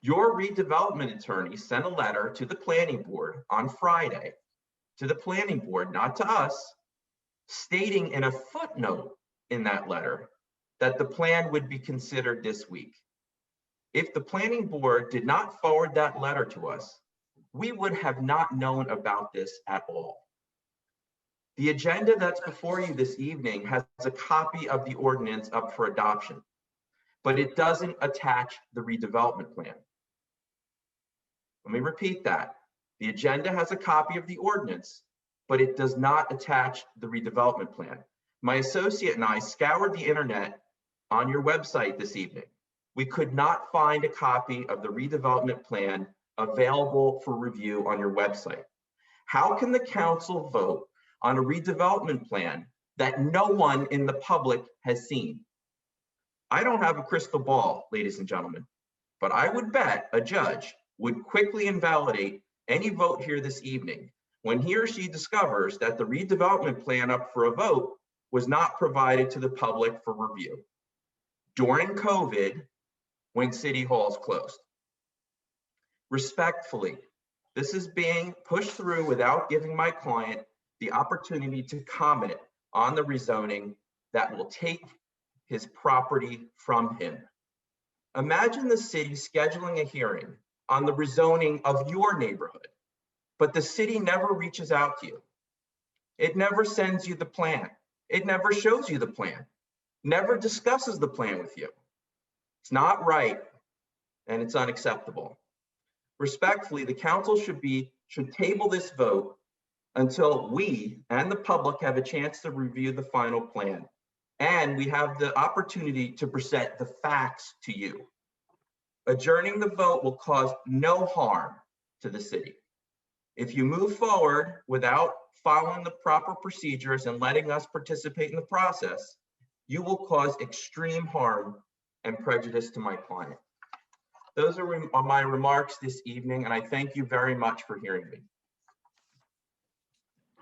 Your redevelopment attorney sent a letter to the planning board on Friday, to the planning board, not to us, stating in a footnote in that letter that the plan would be considered this week. If the planning board did not forward that letter to us, we would have not known about this at all. The agenda that's before you this evening has a copy of the ordinance up for adoption, but it doesn't attach the redevelopment plan. Let me repeat that. The agenda has a copy of the ordinance, but it does not attach the redevelopment plan. My associate and I scoured the internet on your website this evening. We could not find a copy of the redevelopment plan available for review on your website. How can the council vote on a redevelopment plan that no one in the public has seen? I don't have a crystal ball, ladies and gentlemen, but I would bet a judge would quickly invalidate any vote here this evening when he or she discovers that the redevelopment plan up for a vote was not provided to the public for review during COVID when city halls closed. Respectfully, this is being pushed through without giving my client the opportunity to comment on the rezoning that will take his property from him. Imagine the city scheduling a hearing on the rezoning of your neighborhood, but the city never reaches out to you. It never sends you the plan. It never shows you the plan, never discusses the plan with you. It's not right, and it's unacceptable. Respectfully, the council should table this vote until we and the public have a chance to review the final plan, and we have the opportunity to present the facts to you. Adjourning the vote will cause no harm to the city. If you move forward without following the proper procedures and letting us participate in the process, you will cause extreme harm and prejudice to my client. Those are my remarks this evening, and I thank you very much for hearing me.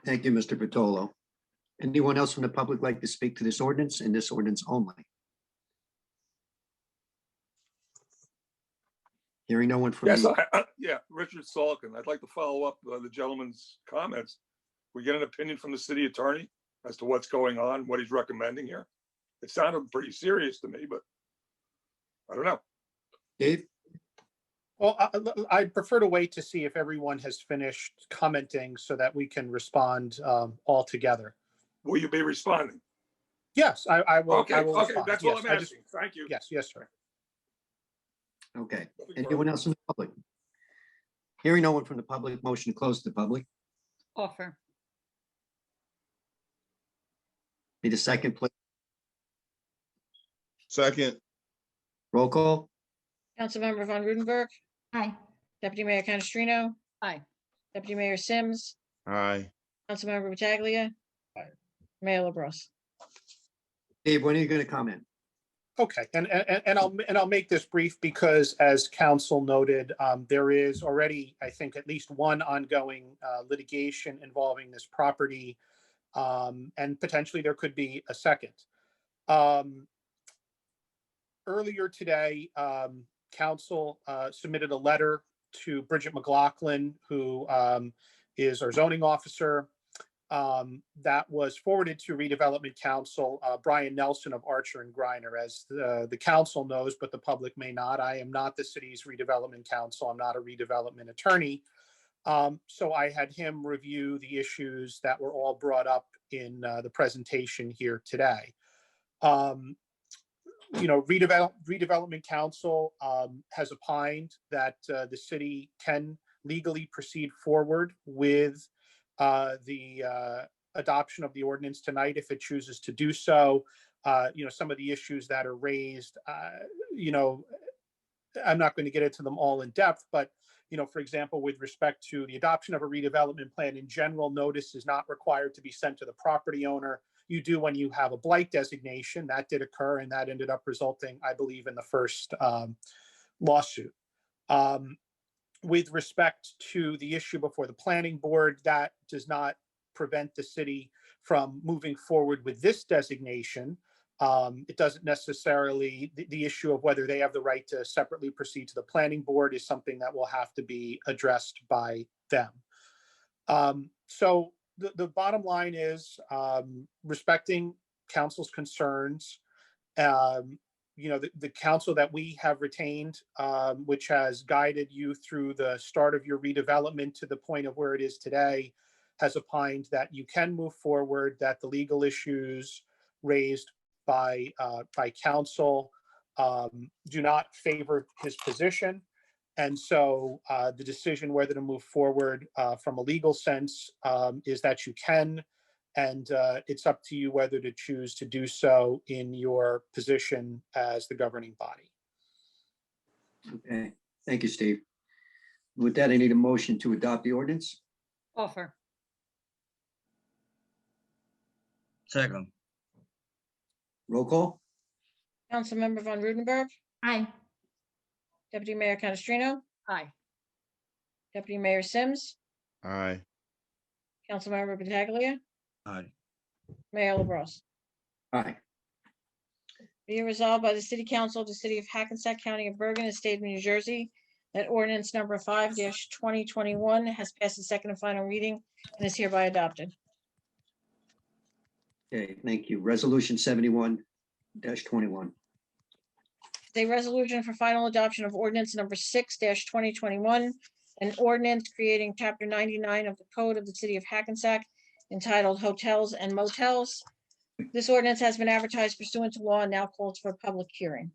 Thank you, Mr. Vitolo. Anyone else from the public like to speak to this ordinance and this ordinance only? Hearing no one from Yes, the, yeah, Richard Salkin. I'd like to follow up the gentleman's comments. We get an opinion from the city attorney as to what's going on, what he's recommending here. It sounded pretty serious to me, but I don't know. Dave? Well, I'd prefer to wait to see if everyone has finished commenting so that we can respond all together. Will you be responding? Yes, I will. Okay, I will okay, respond. that's Yes, all I'm I just- asking. Thank you. Yes, yes, sir. Okay. Anyone else from the public? Hearing no one from the public, motion to close to the public. Offer. Need a second, please. Second. Roll call. Councilmember Von Rudenberg, Aye. Deputy Mayor Canestrino, Aye. Deputy Mayor Sims, Aye. Councilmember Pataglia. Mayor LaBrus. Dave, when are you going to comment? Okay, and I'll make this brief because, as council noted, there is already, I think, at least one ongoing litigation involving this property, and potentially there could be a second. Earlier today, council submitted a letter to Bridget McLaughlin, who is our zoning officer. That was forwarded to Redevelopment Council, Brian Nelson of Archer and Griner. As the council knows, but the public may not, I am not the city's redevelopment counsel. I'm not a redevelopment attorney. So I had him review the issues that were all brought up in the presentation here today. Redevelopment Council has opined that the city can legally proceed forward with the adoption of the ordinance tonight if it chooses to do so. Some of the issues that are raised, I'm not going to get into them all in depth, but for example, with respect to the adoption of a redevelopment plan in general, notice is not required to be sent to the property owner. you do when you have a blight designation. That did occur, and that ended up resulting, I believe, in the first lawsuit. With respect to the issue before the planning board, that does not prevent the city from moving forward with this designation. It doesn't necessarily, the issue of whether they have the right to separately proceed to the planning board is something that will have to be addressed by them. So the bottom line is respecting council's concerns. The council that we have retained, which has guided you through the start of your redevelopment to the point of where it is today, has opined that you can move forward, that the legal issues raised by council do not favor his position. And so the decision whether to move forward from a legal sense is that you can, and it's up to you whether to choose to do so in your position as the governing body. Okay, thank you, Steve. With that, I need a motion to adopt the ordinance. Offer. Second. Roll call. Councilmember Von Rudenberg, Aye. Deputy Mayor Canestrino, Aye. Deputy Mayor Sims, Aye. Councilmember Pataglia, Aye. Mayor LaBrus. Aye. Be it resolved by the City Council of the City of Hackensack County of Bergen and State of New Jersey that ordinance number 5-2021 has passed its second and final reading and is hereby adopted. Okay, thank you. Resolution 71-21. A resolution for final adoption of ordinance number 6-2021, an ordinance creating chapter 99 of the Code of the City of Hackensack entitled Hotels and Motels. This ordinance has been advertised pursuant to law and now calls for a public hearing.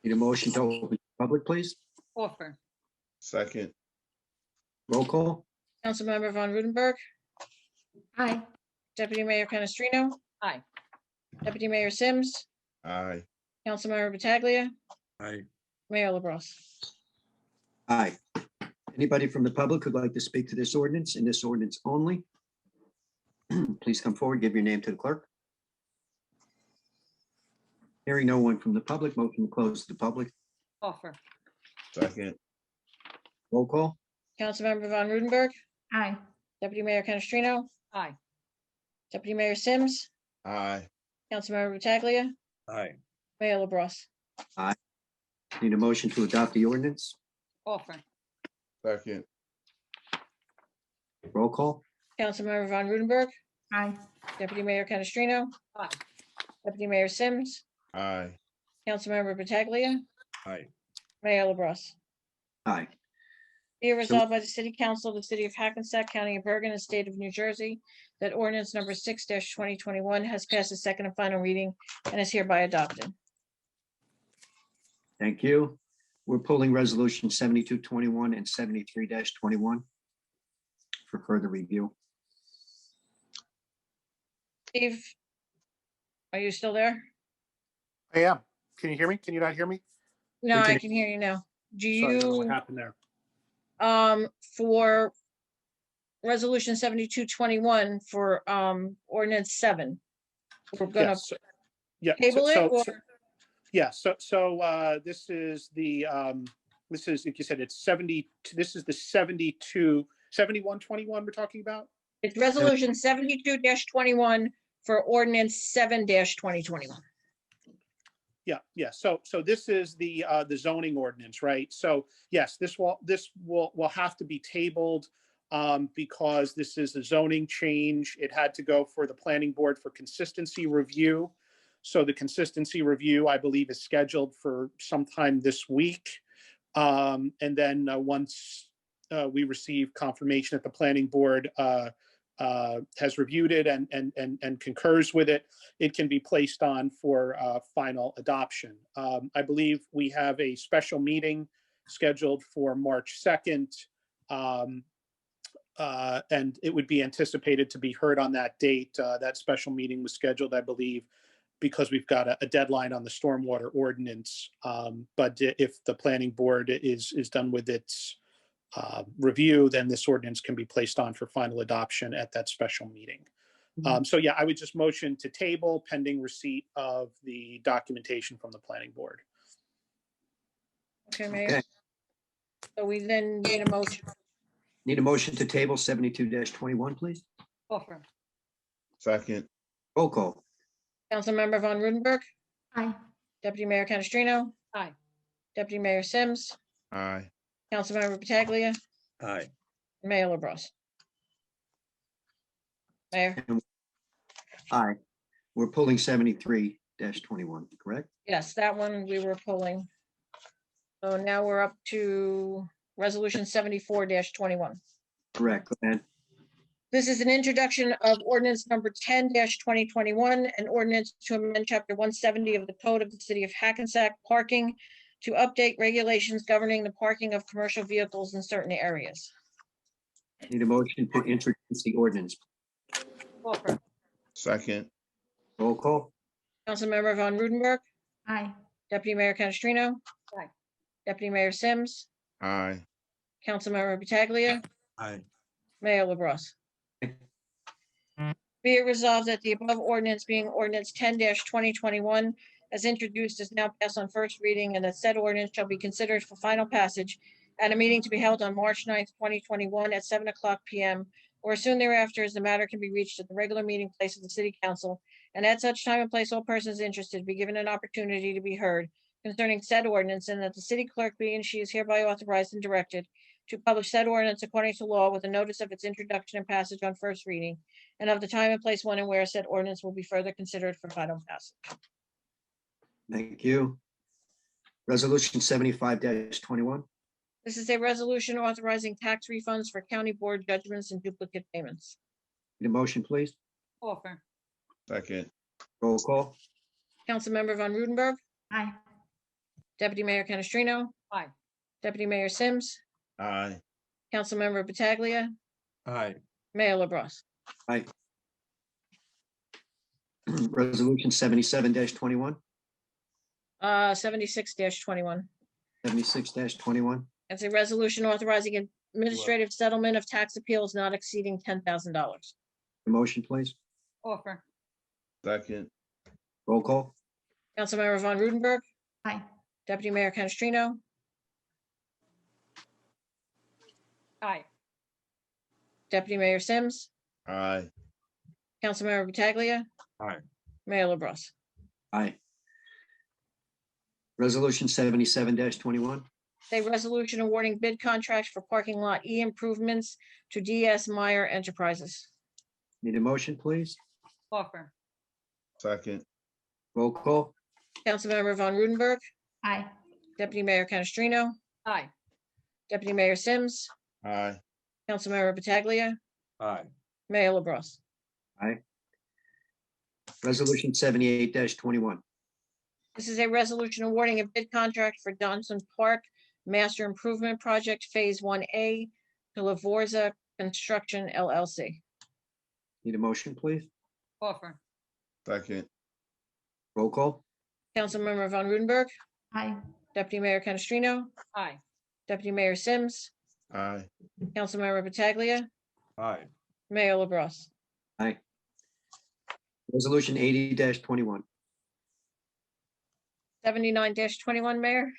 Need a motion to open to public, please. Offer. Second. Roll call. Councilmember Von Rudenberg, Aye. Deputy Mayor Canestrino, Aye. Deputy Mayor Sims, Aye. Councilmember Pataglia, Aye. Mayor LaBrus. Aye. Anybody from the public who'd like to speak to this ordinance and this ordinance only? Please come forward, give your name to the clerk. Hearing no one from the public, motion to close to the public. Offer. Second. Roll call. Councilmember Von Rudenberg, Aye. Deputy Mayor Canestrino, Aye. Deputy Mayor Sims, Aye. Councilmember Pataglia, Aye. Mayor LaBrus. Need a motion to adopt the ordinance. Offer. Second. Roll call. Councilmember Von Rudenberg, Aye. Deputy Mayor Canestrino, Aye. Deputy Mayor Sims, Aye. Councilmember Pataglia, Aye. Mayor LaBrus. Aye. Be it resolved by the City Council of the City of Hackensack County of Bergen and State of New Jersey that ordinance number 6-2021 has passed its second and final reading and is hereby adopted. Thank you. We're pulling resolution 72-21 and 73-21 for further review. Steve, are you still there? I am. Can you hear me? Can you not hear me? No, I Continue. can hear you now. Do Sorry, I don't know what you, happened there. for resolution 72-21 for ordinance 7, we're gonna Yes. Yeah. table it or? Yeah, so this is this is, like you said, it's 70, this is the 71-21 we're talking about? It's resolution 72-21 for ordinance 7-2021. Yeah. So this is the zoning ordinance, right? So yes, this will have to be tabled because this is a zoning change. It had to go for the planning board for consistency review. So the consistency review, I believe, is scheduled for sometime this week. And then once we receive confirmation that the planning board has reviewed it and concurs with it, it can be placed on for final adoption. I believe we have a special meeting scheduled for March 2nd. And it would be anticipated to be heard on that date. That special meeting was scheduled, I believe, because we've got a deadline on the stormwater ordinance. But if the planning board is done with its review, then this ordinance can be placed on for final adoption at that special meeting. So yeah, I would just motion to table pending receipt of the documentation from the planning board. Okay, Mayor. Okay, So we then need a motion. need a motion to table 72-21, please. Offer. Second, Roll call. Councilmember Von Rudenberg, Aye. Deputy Mayor Canestrino, Aye. Deputy Mayor Sims, aye. Councilmember Pataglia, Aye. Mayor LaBrus. Mayor, Aye. We're pulling 73-21, correct? yes, that one we were pulling. So now we're up to Resolution 74-21. Correct. Go ahead. This is an introduction of ordinance number 10-2021, an ordinance to amend chapter 170 of the Code of the City of Hackensack parking to update regulations governing the parking of commercial vehicles in certain areas. Need a motion to introduce the ordinance. Offer. Second, Roll call. Councilmember Von Rudenberg, Aye. Deputy Mayor Canestrino. Aye. Deputy Mayor Sims, aye. Councilmember Pataglia, Aye. Mayor LaBrus. Be it resolved that the above ordinance being ordinance 10-2021 as introduced is now passed on first reading and that said ordinance shall be considered for final passage at a meeting to be held on March 9th, 2021 at 7:00 p.m. or soon thereafter as the matter can be reached at the regular meeting place of the City Council, and at such time and place all persons interested be given an opportunity to be heard concerning said ordinance, and that the city clerk be and she is hereby authorized and directed to publish said ordinance according to law with a notice of its introduction and passage on first reading, and of the time and place when and where said ordinance will be further considered for final passage. Thank you. Resolution 75-21. This is a resolution authorizing tax refunds for county board judgments and duplicate payments. Need a motion, please. Offer. Second, Roll call. Councilmember Von Rudenberg, Aye. Deputy Mayor Canestrino, Aye. Deputy Mayor Sims, aye. Councilmember Pataglia, Aye. Mayor LaBrus. Aye. Resolution 77-21, 76-21. 76-21. It's a resolution authorizing administrative settlement of tax appeals not exceeding $10,000. A motion, please. Offer. Second, Roll call. Councilmember Von Rudenberg, Aye. Deputy Mayor Canestrino, Aye. Deputy Mayor Sims, aye. Councilmember Pataglia, Aye. Mayor LaBrus. Aye. Resolution 77-21. A resolution awarding bid contract for parking lot E improvements to DS Meyer Enterprises. Need a motion, please. Offer. Second, Roll call. Councilmember Von Rudenberg, Aye. Deputy Mayor Canestrino, Aye. Deputy Mayor Sims, aye. Councilmember Pataglia, Aye. Mayor LaBrus. Aye. Resolution 78-21. This is a resolution awarding a bid contract for Johnson Park Master Improvement Project Phase 1A to Lavorza Construction LLC. Need a motion, please. Offer. Second, Roll call. Councilmember Von Rudenberg, Aye. Deputy Mayor Canestrino, Aye. Deputy Mayor Sims, aye. Councilmember Pataglia, Aye. Mayor LaBrus. Aye. Resolution 80-21. 79-21, Mayor.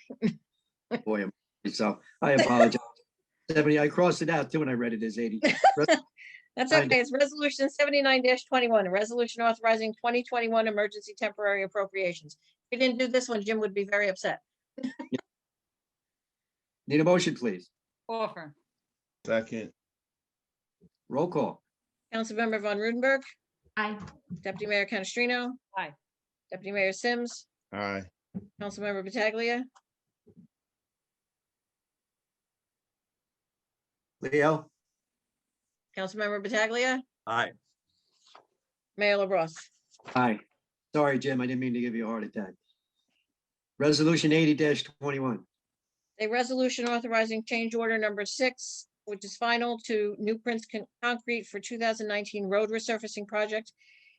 Boy, so I apologize. 70, I crossed it out too when I read it as 80. That's Aye. okay. It's resolution 79-21, a resolution authorizing 2021 emergency temporary appropriations. If we didn't do this one, Jim would be very upset. Need a motion, please. Offer. Second, Roll call. Councilmember Von Rudenberg, Aye. Deputy Mayor Canestrino. Aye. Deputy Mayor Sims, aye. Councilmember Pataglia, Leo. Councilmember Pataglia, Aye. Mayor LaBrus. Aye. Sorry, Jim, I didn't mean to give you a heart attack. Resolution 80-21. A resolution authorizing change order number 6, which is final to New Prince Concrete for 2019 road resurfacing project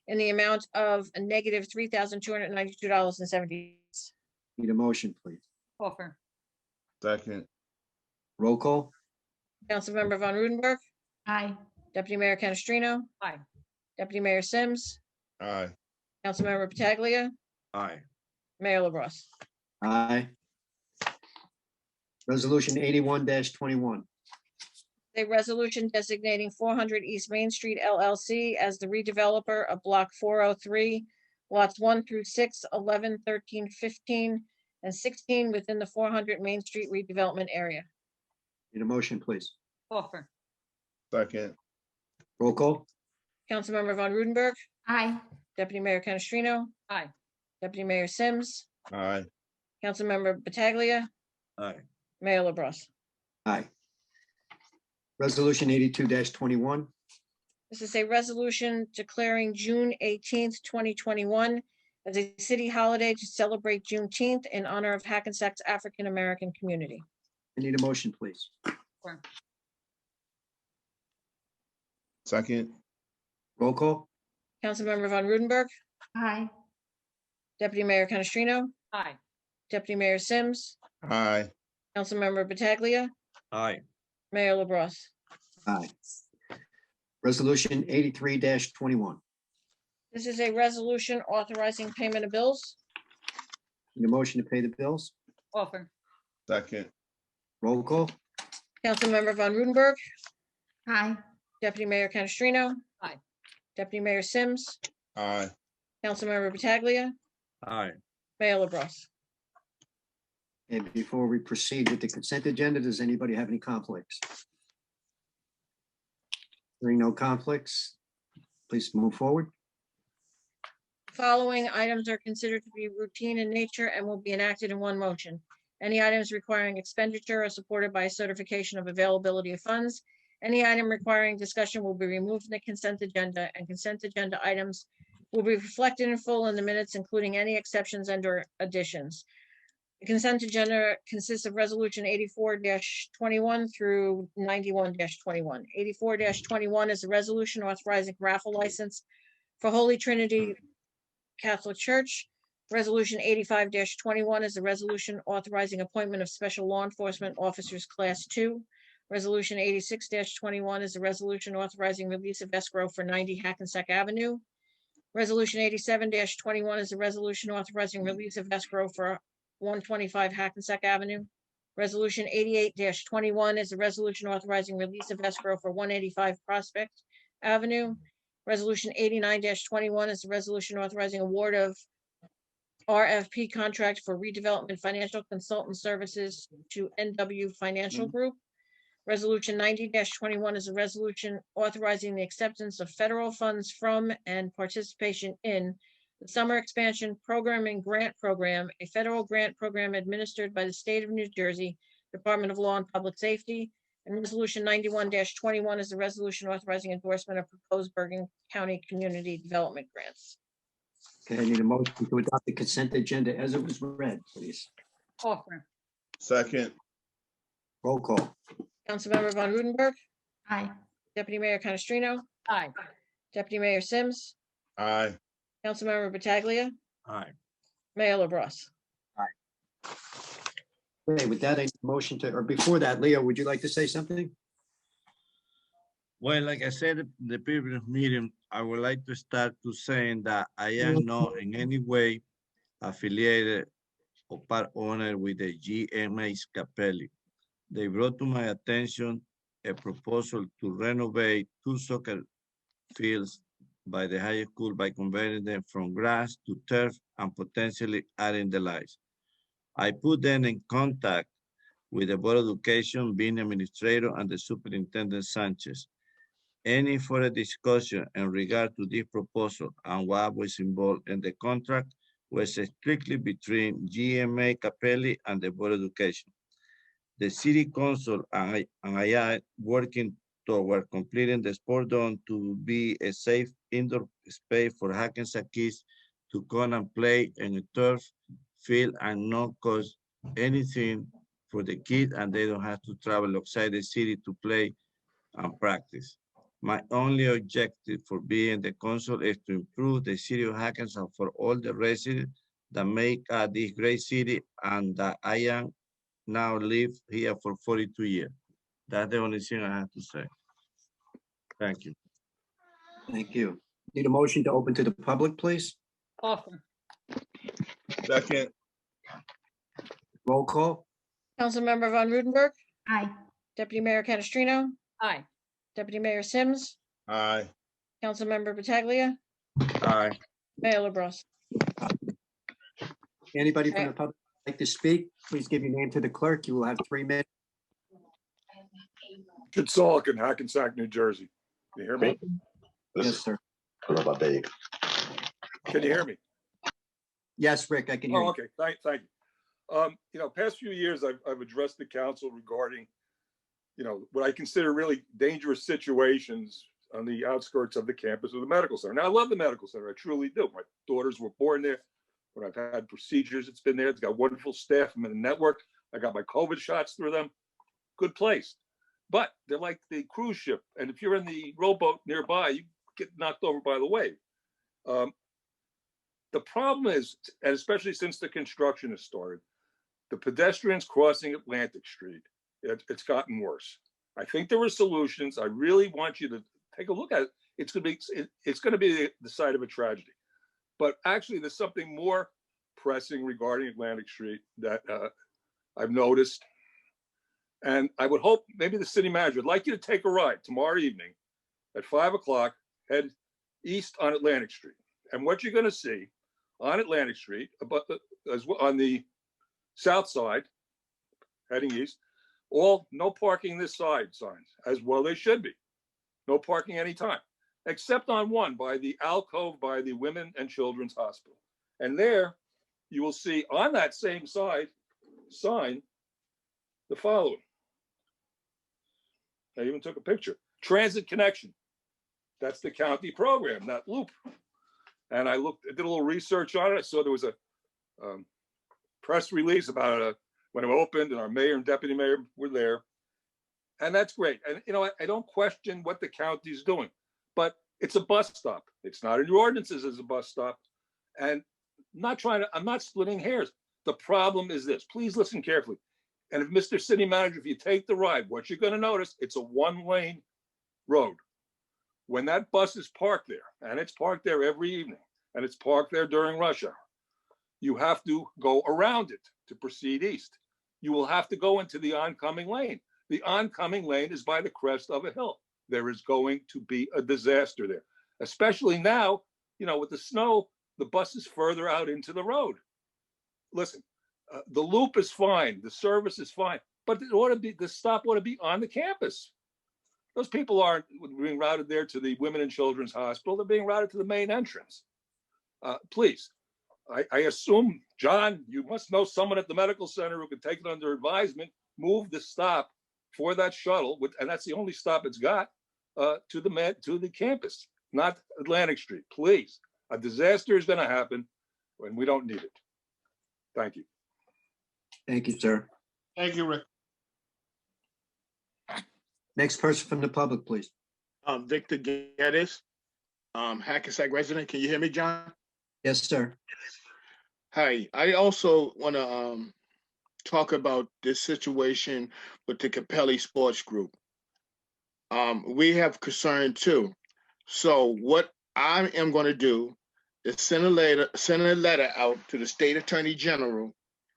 in the amount of a negative $3,292.70. Need a motion, please. Offer. Second, Roll call. Councilmember Von Rudenberg, Aye. Deputy Mayor Canestrino, Aye. Deputy Mayor Sims, Aye. Councilmember Pataglia, Aye. Mayor LaBrus. Aye. Resolution 81-21. A resolution designating 400 East Main Street LLC as the redeveloper of Block 403, lots 1 through 6, 11, 13, 15, and 16 within the 400 Main Street redevelopment area. Need a motion, please. Offer. Second. Roll call. Councilmember Von Rudenberg, Aye. Deputy Mayor Canestrino, Aye. Deputy Mayor Sims, Aye. Councilmember Pataglia, Aye. Mayor LaBrus. Aye. Resolution 82-21. This is a resolution declaring June 18th, 2021 as a city holiday to celebrate Juneteenth in honor of Hackensack's African American community. I need a motion, please. Offer. Second. Roll call. Councilmember Von Rudenberg, Aye. Deputy Mayor Canestrino, Aye. Deputy Mayor Sims, Aye. Councilmember Pataglia, Aye. Mayor LaBrus. Aye. Resolution 83-21. This is a resolution authorizing payment of bills. Need a motion to pay the bills. Offer. Second. Roll call. Councilmember Von Rudenberg, Aye. Deputy Mayor Canestrino. Aye. Deputy Mayor Sims, Aye. Councilmember Pataglia, Aye. Mayor LaBrus. And before we proceed with the consent agenda, does anybody have any conflicts? Hearing no conflicts, please move forward. Following items are considered to be routine in nature and will be enacted in one motion. Any items requiring expenditure are supported by a certification of availability of funds. Any item requiring discussion will be removed from the consent agenda, and consent agenda items will be reflected in full in the minutes, including any exceptions and/or additions. The consent agenda consists of resolution 84-21 through 91-21. 84-21 is a resolution authorizing raffle license for Holy Trinity Catholic Church. Resolution 85-21 is a resolution authorizing appointment of special law enforcement officers class 2. Resolution 86-21 is a resolution authorizing release of escrow for 90 Hackensack Avenue. Resolution 87-21 is a resolution authorizing release of escrow for 125 Hackensack Avenue. Resolution 88-21 is a resolution authorizing release of escrow for 185 Prospect Avenue. Resolution 89-21 is a resolution authorizing award of RFP contract for redevelopment financial consultant services to NW Financial Group. Resolution 90-21 is a resolution authorizing the acceptance of federal funds from and participation in the Summer Expansion Program and Grant Program, a federal grant program administered by the state of New Jersey, Department of Law and Public Safety. And Resolution 91-21 is a resolution authorizing endorsement of proposed Bergen County Community Development grants. Okay, I need a motion to adopt the consent agenda as it was read, please. Offer. Second. Roll call. Councilmember Von Rudenberg, Aye. Deputy Mayor Canestrino, Aye. Deputy Mayor Sims, Aye. Councilmember Pataglia, Aye. Mayor LaBrus. Okay, with that, I need a motion to, or before that, Leo, would you like to say something? Well, like I said in the previous meeting, I would like to start to saying that I am not in any way affiliated or part owner with the GMA's Capelli. They brought to my attention a proposal to renovate 2 soccer fields by the high school by converting them from grass to turf and potentially adding the lights. I put them in contact with the Board of Education, being administrator, and the Superintendent Sanchez. Any further discussion in regard to this proposal and what was involved in the contract was strictly between GMA Capelli and the Board of Education. The City Council and I are working toward completing the sport dome to be a safe indoor space for Hackensack kids to come and play in a turf field and not cause anything for the kids, and they don't have to travel outside the city to play and practice. My only objective for being the council is to improve the city of Hackensack for all the residents that make this great city, and that I am now live here for 42 years. That's the only thing I have to say. Thank you. Thank you. Need a motion to open to the public, please? Offer. Second, Roll call? Councilmember Von Rudenberg, Aye. Deputy Mayor Canestrino, Aye. Deputy Mayor Sims, aye. Councilmember Pataglia, Aye. Mayor LaBrus. Anybody from the public like to speak, please give your name to the clerk. You will have 3 minutes. Richard Solikin, Hackensack, New Jersey. Can you hear me? Yes, sir. Can you hear me? Yes, Rick, I can hear Oh, you. okay, thank you. Past few years, I've addressed the council regarding, what I consider really dangerous situations on the outskirts of the campus of the medical center. Now, I love the medical center, I truly do. My daughters were born there. When I've had procedures, it's been there. It's got wonderful staff. I'm in the network. I got my COVID shots through them. Good place. But they're like the cruise ship. And if you're in the rowboat nearby, you get knocked over by the wave. The problem is, and especially since the construction has started, the pedestrians crossing Atlantic Street, it's gotten worse. I think there are solutions. I really want you to take a look at it. It's going to be the site of a tragedy. But actually, there's something more pressing regarding Atlantic Street that I've noticed. And I would hope maybe the city manager would like you to take a ride tomorrow evening at 5 o'clock, head east on Atlantic Street. And what you're going to see on Atlantic Street, as well on the south side, heading east, all no parking this side signs, as well they should be. No parking anytime, except on one by the alcove by the Women and Children's Hospital. And there you will see on that same side sign the following. I even took a picture. Transit connection. That's the county program, that loop. And I did a little research on it. I saw there was a press release about when it opened, and our mayor and deputy mayor were there. And that's great. And I don't question what the county's doing, but it's a bus stop. It's not in your ordinances as a bus stop. And I'm not splitting hairs. The problem is this. Please listen carefully. And if Mr. City Manager, if you take the ride, what you're going to notice, it's a one-lane road. When that bus is parked there, and it's parked there every evening, and it's parked there during rush hour, you have to go around it to proceed east. You will have to go into the oncoming lane. The oncoming lane is by the crest of a hill. There is going to be a disaster there, especially now, with the snow, the bus is further out into the road. Listen, the loop is fine. The service is fine, but the stop ought to be on the campus. Those people aren't being routed there to the Women and Children's Hospital. They're being routed to the main entrance. Please, I assume, John, you must know someone at the medical center who could take it under advisement, move the stop for that shuttle, and that's the only stop it's got, to the campus, not Atlantic Street. Please, a disaster is going to happen when we don't need it. Thank you. Thank you, sir. Thank you, Rick. Next person from the public, please. Victor Geddes, Hackensack resident. Can you hear me, John? Yes, sir. Hi. I also want to talk about this situation with the Capelli Sports Group. We have concern too. So what I am going to do is send a letter out to the State Attorney General,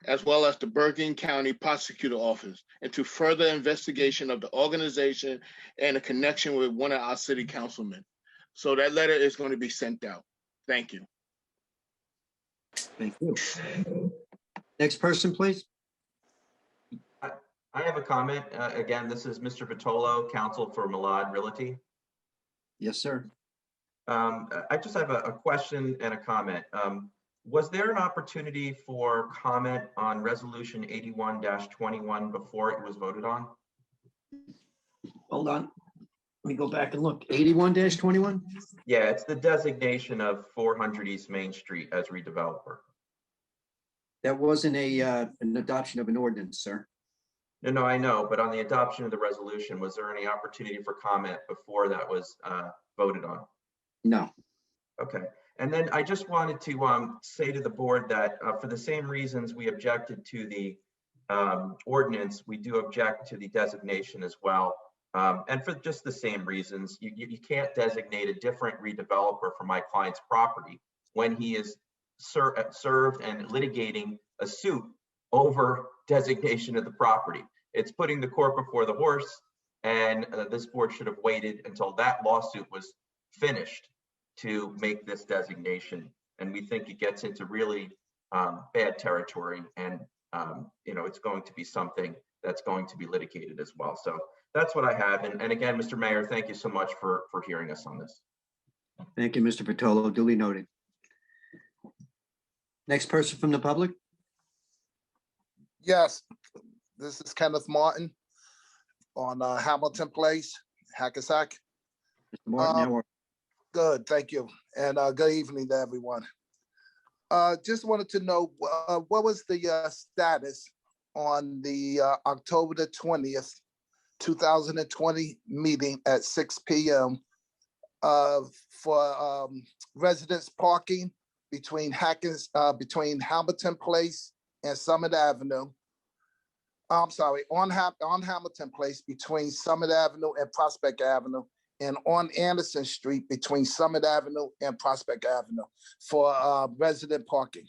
as well as the Bergen County Prosecutor Office, into further investigation of the organization and a connection with one of our city councilmen. So that letter is going to be sent out. Thank you. Thank you. Next person, please. I have a comment. Again, this is Mr. Vitolo, counsel for Malad Realty. Yes, sir. I just have a question and a comment. Was there an opportunity for comment on Resolution 81-21 before it was voted on? Hold on. Let me go back and look. 81-21? Yeah, it's the designation of 400 East Main Street as redeveloper. That wasn't an adoption of an ordinance, sir. No, I know, but on the adoption of the resolution, was there any opportunity for comment before that was voted on? No. Okay. And then I just wanted to say to the board that for the same reasons we objected to the ordinance, we do object to the designation as well. And for just the same reasons, you can't designate a different redeveloper for my client's property when he is served and litigating a suit over designation of the property. It's putting the cart before the horse, and this board should have waited until that lawsuit was finished to make this designation. And we think it gets into really bad territory, and it's going to be something that's going to be litigated as well. So that's what I have. And again, Mr. Mayor, thank you so much for hearing us on this. Thank you, Mr. Patolo. Duly noted. Next person from the public? Yes, this is Kenneth Martin on Hamilton Place, Hackensack. Mr. Martin, how are Good, thank you. And good evening to everyone. Just wanted to know what was the status on the October the 20th, 2020 meeting at 6 p.m. For residents parking between Hamilton Place and Summit Avenue. I'm sorry, on Hamilton Place between Summit Avenue and Prospect Avenue, and on Anderson Street between Summit Avenue and Prospect Avenue for resident parking.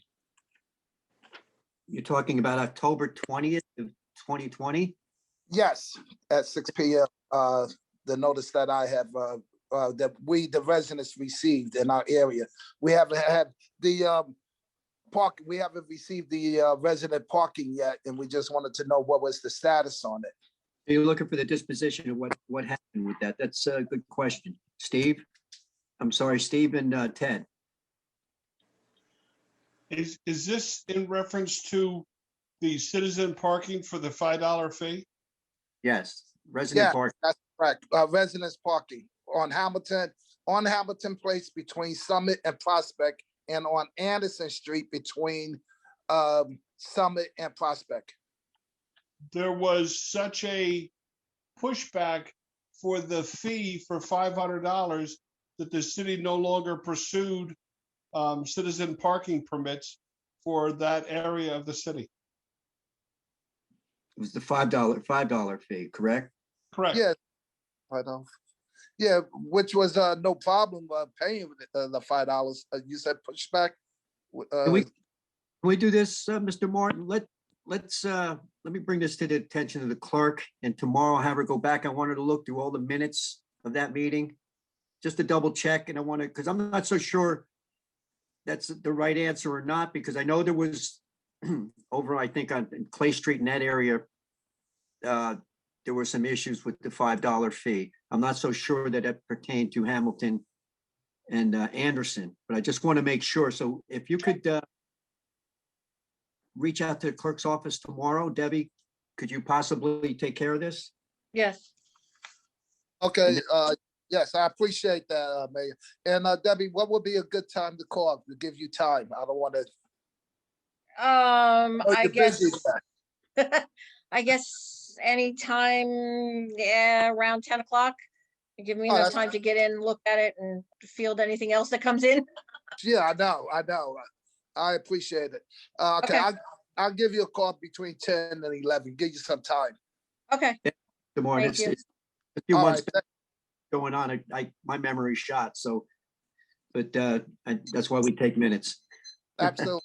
You're talking about October 20th of 2020? Yes, at 6 p.m. The notice that I have, that the residents received in our area. We haven't had the we haven't received the resident parking yet, and we just wanted to know what was the status on it. You're looking for the disposition of what happened with that. That's a good question. Steve? I'm sorry, Steve and Ted. Is this in reference to the citizen parking for the $5 fee? Yes, resident parking. That's correct. Residents parking on Hamilton Place between Summit and Prospect, and on Anderson Street between Summit and Prospect. There was such a pushback for the fee for $500 that the city no longer pursued citizen parking permits for that area of the city. It was the $5 fee, correct? Correct. Yeah, I know. Yeah, which was no problem paying the $5. You said pushback. Can we do this, Mr. Martin? Let me bring this to the attention of the clerk, and tomorrow have her go back. I want her to look through all the minutes of that meeting, just to double check. And I want to, because I'm not so sure that's the right answer or not, because I know there was over, I think on Clay Street in that area, there were some issues with the $5 fee. I'm not so sure that it pertained to Hamilton and Anderson, but I just want to make sure. So if you could reach out to the clerk's office tomorrow, Debbie, could you possibly take care of this? Yes. Okay. Yes, I appreciate that, Mayor. And Debbie, what would be a good time to call to give you time? I don't want to. I guess. I guess anytime, yeah, around 10 o'clock. Give me enough time to get in, look at it, and field anything else that comes in. Yeah, I know. I appreciate it. Okay. I'll give you a call between 10 and 11. Give you some time. Okay. Good morning. Thank you. A few months going on, my memory's shot. So, but that's why we take minutes. Absolutely.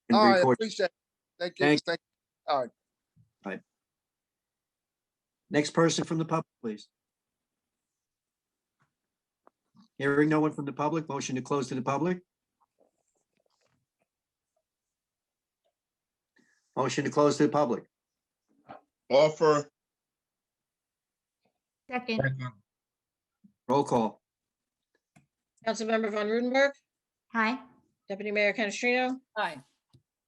And All right, record. appreciate it. Thank you. Thank Thank you. All right. Right. Next person from the public, please. Hearing no one from the public, motion to close to the public. Motion to close to the public. Offer. Second. Roll call. Councilmember Von Rudenberg, Hi. Deputy Mayor Canestrino, Aye.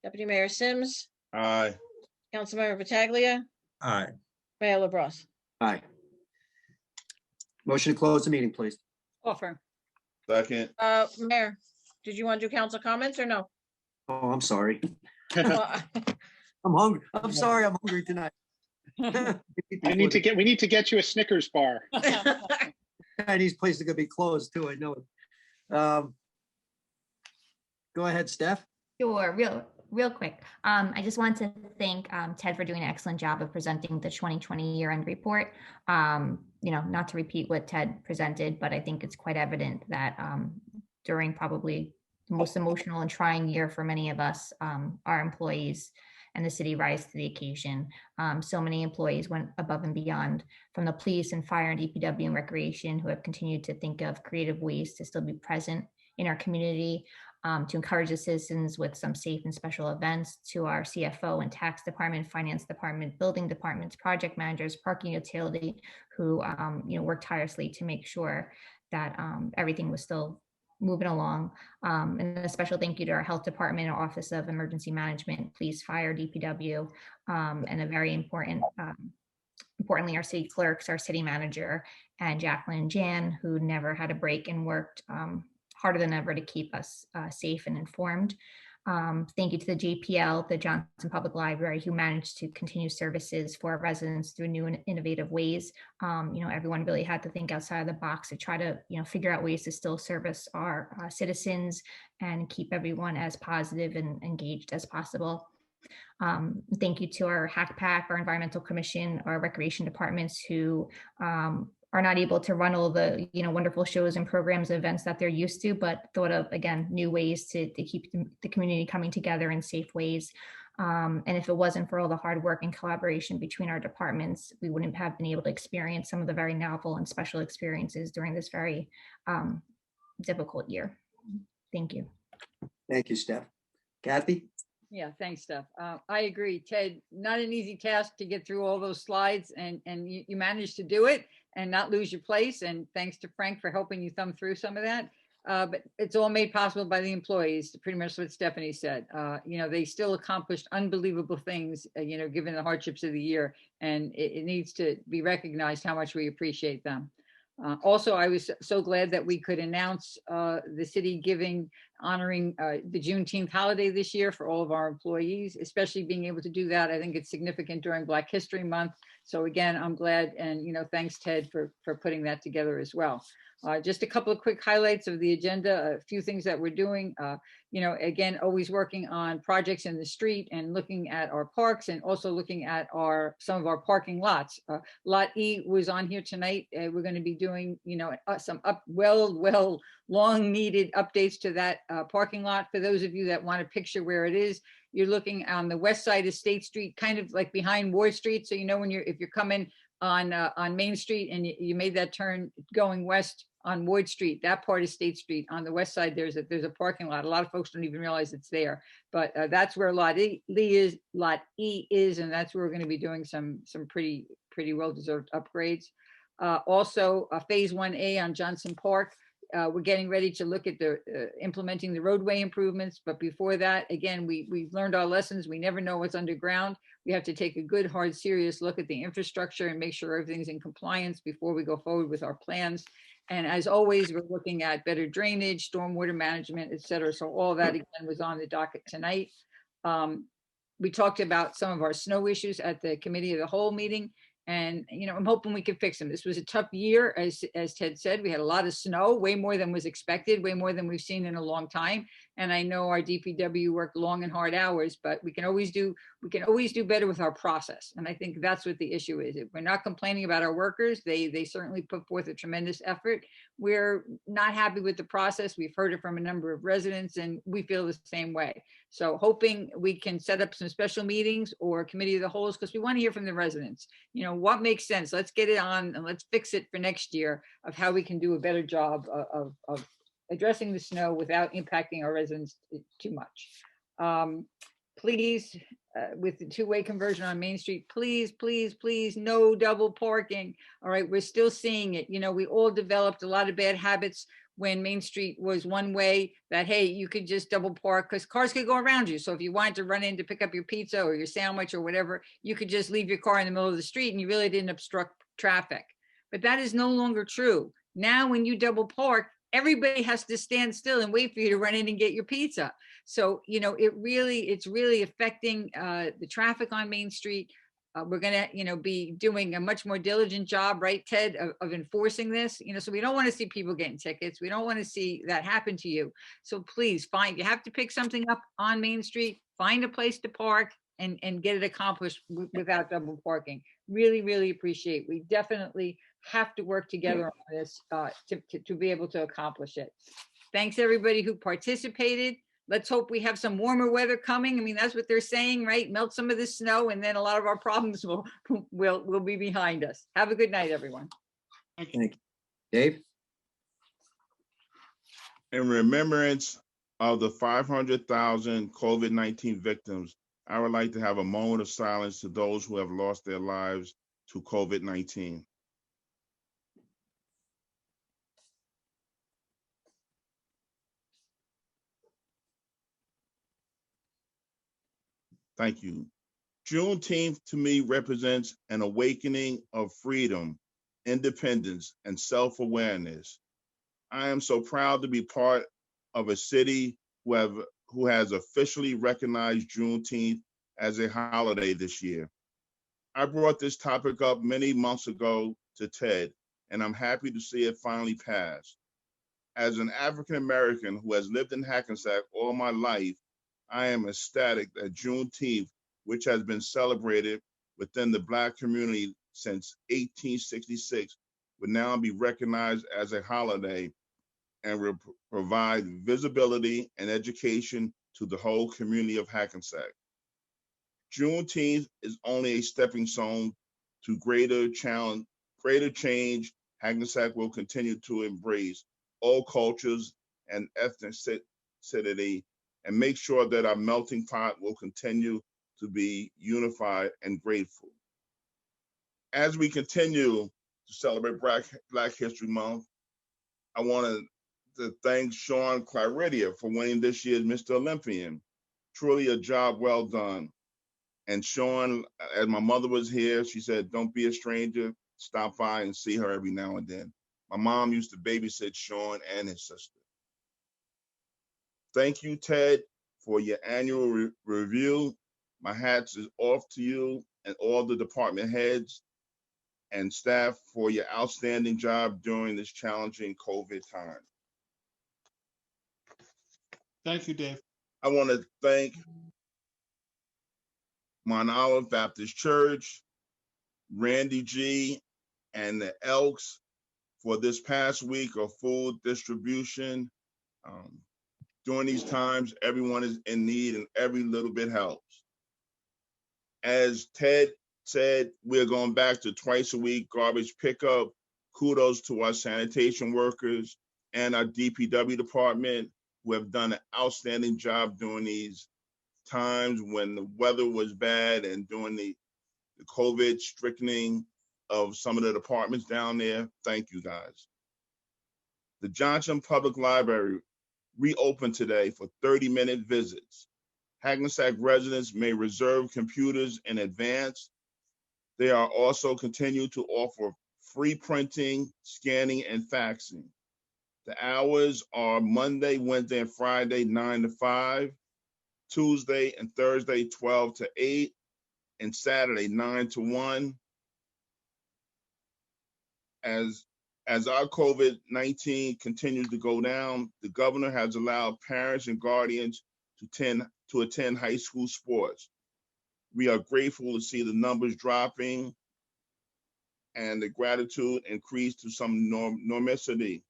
Deputy Mayor Sims, Aye. Councilmember Pataglia, Aye. Mayor LaBrus. Aye. Motion to close the meeting, please. Offer. Second. Mayor, did you want to do council comments or no? Oh, I'm sorry. Well, I'm hungry. I'm sorry. I'm hungry tonight. We need to get you a Snickers bar. Chinese place is gonna be closed too. I know it. Go ahead, Steph. Sure, real quick. I just wanted to thank Ted for doing an excellent job of presenting the 2020 year-end report. not to repeat what Ted presented, but I think it's quite evident that during probably the most emotional and trying year for many of us, our employees and the city rise to the occasion. So many employees went above and beyond, from the police and fire and DPW and recreation, who have continued to think of creative ways to still be present in our community, to encourage the citizens with some safe and special events, to our CFO and tax department, finance department, building departments, project managers, parking utility, who worked tirelessly to make sure that everything was still moving along. And a special thank you to our health department, our Office of Emergency Management, police, fire, DPW, and a very importantly, our city clerks, our city manager, and Jacqueline and Jan, who never had a break and worked harder than ever to keep us safe and informed. Thank you to the JPL, the Johnson Public Library, who managed to continue services for our residents through new and innovative ways. Everyone really had to think outside of the box to try to, figure out ways to still service our citizens and keep everyone as positive and engaged as possible. Thank you to our HACPAC, our Environmental Commission, our Recreation Departments, who are not able to run all the wonderful shows and programs and events that they're used to, but thought of, again, new ways to keep the community coming together in safe ways. And if it wasn't for all the hard work and collaboration between our departments, we wouldn't have been able to experience some of the very novel and special experiences during this very difficult year. Thank you. Thank you, Steph. Kathy? Yeah, thanks, Steph. I agree, Ted. Not an easy task to get through all those slides, and you managed to do it and not lose your place. And thanks to Frank for helping you thumb through some of that. But it's all made possible by the employees, pretty much what Stephanie said. They still accomplished unbelievable things, given the hardships of the year, and it needs to be recognized how much we appreciate them. Also, I was so glad that we could announce the city honoring the Juneteenth holiday this year for all of our employees, especially being able to do that. I think it's significant during Black History Month. So again, I'm glad, and thanks, Ted, for putting that together as well. Just a couple of quick highlights of the agenda, a few things that we're doing. Again, always working on projects in the street and looking at our parks, and also looking at some of our parking lots. Lot E was on here tonight. We're going to be doing, some long needed updates to that parking lot. For those of you that want to picture where it is, you're looking on the west side of State Street, kind of like behind Ward Street. So if you're coming on Main Street and you made that turn going west on Ward Street, that part is State Street. On the west side, there's a parking lot. A lot of folks don't even realize it's there, but that's where Lot E is, and that's where we're going to be doing some pretty well-deserved upgrades. Also, Phase 1A on Johnson Park. We're getting ready to look at implementing the roadway improvements. But before that, again, we've learned our lessons. We never know what's underground. We have to take a good, hard, serious look at the infrastructure and make sure everything's in compliance before we go forward with our plans. And as always, we're looking at better drainage, stormwater management, et cetera. So all that, again, was on the docket tonight. We talked about some of our snow issues at the Committee of the Whole meeting. And, I'm hoping we can fix them. This was a tough year, as Ted said. We had a lot of snow, way more than was expected, way more than we've seen in a long time. And I know our DPW worked long and hard hours, but we can always do better with our process. And I think that's what the issue is. We're not complaining about our workers. They certainly put forth a tremendous effort. We're not happy with the process. We've heard it from a number of residents, and we feel the same way. So hoping we can set up some special meetings or Committee of the Wholes, because we want to hear from the residents. What makes sense? Let's get it on and let's fix it for next year of how we can do a better job of addressing the snow without impacting our residents too much. Please, with the two-way conversion on Main Street, please, no double parking. All right, we're still seeing it. We all developed a lot of bad habits when Main Street was one way, that, hey, you could just double park because cars could go around you. So if you wanted to run in to pick up your pizza or your sandwich or whatever, you could just leave your car in the middle of the street and you really didn't obstruct traffic. But that is no longer true. Now, when you double park, everybody has to stand still and wait for you to run in and get your pizza. So, it's really affecting the traffic on Main Street. We're going to, be doing a much more diligent job, right, Ted, of enforcing this, so we don't want to see people getting tickets. We don't want to see that happen to you. So please you have to pick something up on Main Street, find a place to park and get it accomplished without double parking. Really, really appreciate. We definitely have to work together on this to be able to accomplish it. Thanks everybody who participated. Let's hope we have some warmer weather coming. I mean, that's what they're saying, right? Melt some of the snow and then a lot of our problems will be behind us. Have a good night, everyone. Thank you. Dave? In remembrance of the 500,000 COVID-19 victims, I would like to have a moment of silence to those who have lost their lives to COVID-19. Thank you. Juneteenth to me represents an awakening of freedom, independence, and self-awareness. I am so proud to be part of a city who has officially recognized Juneteenth as a holiday this year. I brought this topic up many months ago to Ted, and I'm happy to see it finally pass. As an African American who has lived in Hackensack all my life, I am ecstatic that Juneteenth, which has been celebrated within the Black community since 1866, would now be recognized as a holiday and will provide visibility and education to the whole community of Hackensack. Juneteenth is only a stepping stone to greater change. Hackensack will continue to embrace all cultures and ethnicity and make sure that our melting pot will continue to be unified and grateful. As we continue to celebrate Black History Month, I want to thank Sean Claridia for winning this year's Mr. Olympian. Truly a job well done. And Sean, as my mother was here, she said, don't be a stranger, stop by and see her every now and then. My mom used to babysit Sean and his sister. Thank you, Ted, for your annual review. My hats is off to you and all the department heads and staff for your outstanding job during this challenging COVID time. Thank you, Dave. I want to thank Mount Olive Baptist Church, Randy G, and the Elks for this past week of food distribution. During these times, everyone is in need and every little bit helps. As Ted said, we're going back to twice a week garbage pickup. Kudos to our sanitation workers and our DPW department who have done an outstanding job during these times when the weather was bad and during the COVID strictening of some of the departments down there. Thank you, guys. The Johnson Public Library reopened today for 30-minute visits. Hackensack residents may reserve computers in advance. They are also continue to offer free printing, scanning, and faxing. The hours are Monday, Wednesday, and Friday, 9 to 5, Tuesday and Thursday, 12 to 8, and Saturday, 9 to 1. As our COVID-19 continues to go down, the governor has allowed parents and guardians to attend high school sports. We are grateful to see the numbers dropping and the gratitude increase to some normicity.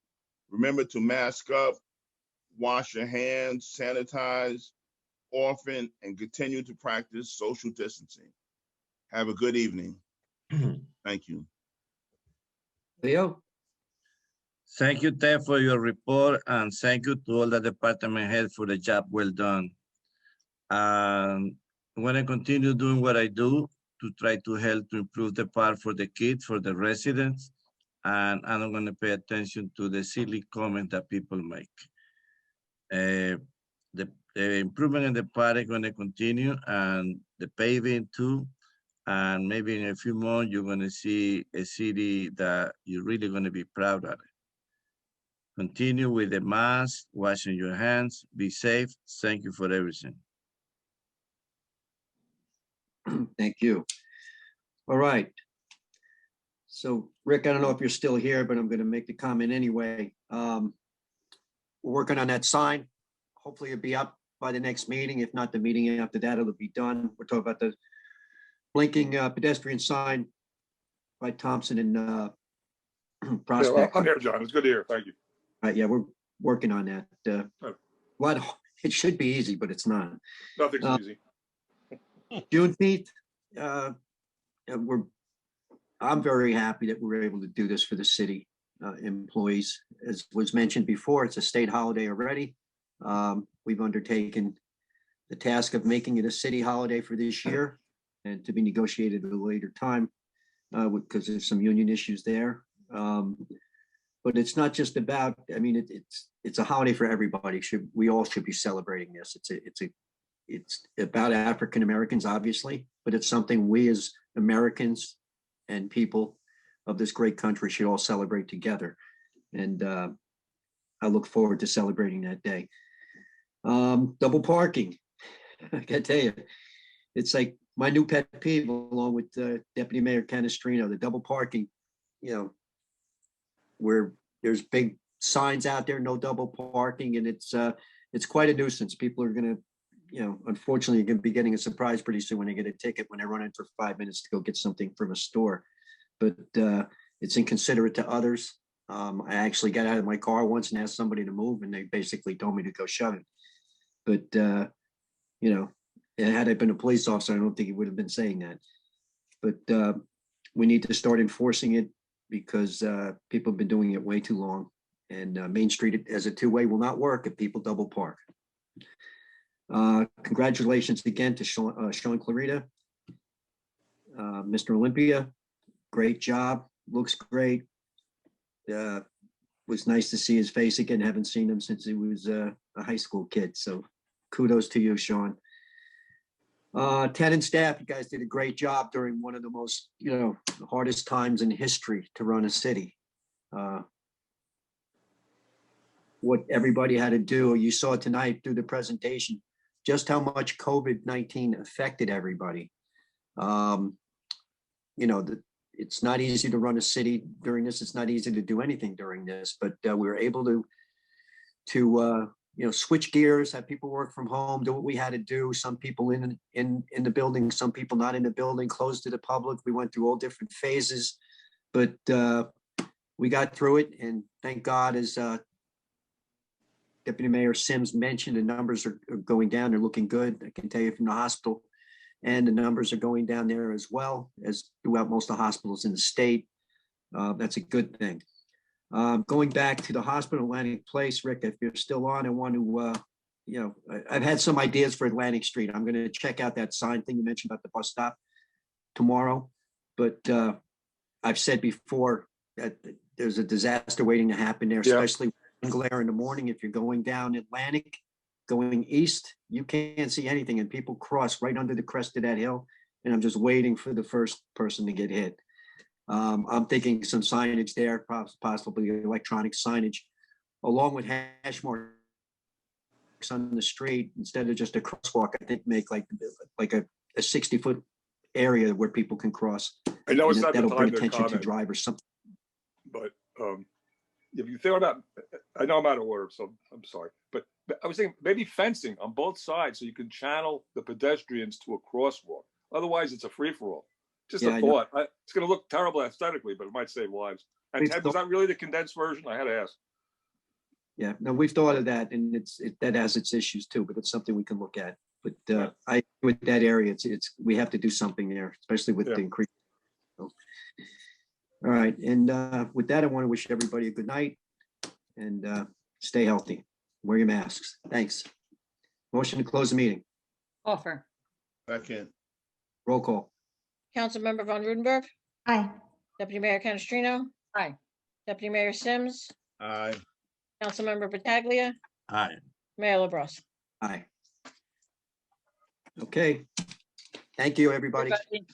Remember to mask up, wash your hands, sanitize often, and continue to practice social distancing. Have a good evening. Thank you. Leo? Thank you, Ted, for your report, and thank you to all the department heads for the job well done. I'm going to continue doing what I do to try to help to improve the part for the kids, for the residents, and I'm going to pay attention to the silly comments that people make. The improvement in the park is going to continue, and the paving too. And maybe in a few months, you're going to see a city that you're really going to be proud of. Continue with the mask, washing your hands, be safe. Thank you for everything. Thank you. All right. So Rick, I don't know if you're still here, but I'm going to make the comment anyway. We're working on that sign. Hopefully it'll be up by the next meeting. If not the meeting after that, it'll be done. We're talking about the blinking pedestrian sign by Thompson and prospect. I'm here, John. It's good to hear. Thank you. Yeah, we're working on that. Oh. It should be easy, but it's not. Nothing's easy. Juneteenth, I'm very happy that we're able to do this for the city employees. As was mentioned before, it's a state holiday already. We've undertaken the task of making it a city holiday for this year and to be negotiated at a later time because there's some union issues there. But it's not just about, I mean, it's a holiday for everybody. We all should be celebrating this. It's about African Americans, obviously, but it's something we as Americans and people of this great country should all celebrate together. And I look forward to celebrating that day. Double parking, I gotta tell you, it's like my new pet peeve along with Deputy Mayor Canestrino, the double parking, where there's big signs out there, no double parking, and it's quite a nuisance. People are gonna, unfortunately, you're gonna be getting a surprise pretty soon when they get a ticket when they run in for 5 minutes to go get something from a store. But it's inconsiderate to others. I actually got out of my car once and asked somebody to move, and they basically told me to go shut it. But had I been a police officer, I don't think he would have been saying that. But we need to start enforcing it because people have been doing it way too long. And Main Street as a two-way will not work if people double park. Congratulations again to Sean Clarita, Mr. Olympia. Great job, looks great. Was nice to see his face again. Haven't seen him since he was a high school kid. So kudos to you, Sean. Ted and staff, you guys did a great job during one of the most, hardest times in history to run a city. What everybody had to do, you saw tonight through the presentation, just how much COVID-19 affected everybody. It's not easy to run a city during this. It's not easy to do anything during this, but we were able to switch gears, have people work from home, do what we had to do. Some people in the building, some people not in the building, closed to the public. We went through all different phases, but we got through it. And thank God, as Deputy Mayor Sims mentioned, the numbers are going down. They're looking good. I can tell you from the hospital. And the numbers are going down there as well as throughout most of the hospitals in the state. That's a good thing. Going back to the hospital, Atlantic Place, Rick, if you're still on, I want to, I've had some ideas for Atlantic Street. I'm going to check out that sign thing you mentioned about the bus stop tomorrow. But I've said before that there's a disaster waiting to happen there, especially glare in the morning. If you're going down Atlantic, going east, you can't see anything, and people cross right under the crest of that hill. And I'm just waiting for the first person to get hit. I'm thinking some signage there, possibly electronic signage, along with hash marks on the street instead of just a crosswalk. I think make like a 60-foot area where people can cross. I know it's not the that'll time bring to attention to comment, drivers. Something. but if you think about, I know I'm out of order, so I'm sorry, but I was thinking maybe fencing on both sides so you can channel the pedestrians to a crosswalk. Otherwise, it's a free-for-all. Just a thought. It's going to look terrible aesthetically, but it might save lives. And Ted, was that really the condensed version? I had to ask. Yeah, no, we've thought of that, and that has its issues too, but it's something we can look at. But I with that area, it's we have to do something there, especially with the increase. So, all right, and with that, I want to wish everybody a good night and stay healthy. Wear your masks. Thanks. Motion to close the meeting. Offer. Second. Roll call. Councilmember Von Rudenberg, Aye. Deputy Mayor Canestrino, Aye. Deputy Mayor Sims, Aye. Councilmember Pataglia, Aye. Mayor LaBrus. Aye. Okay. Thank you, everybody. Everybody.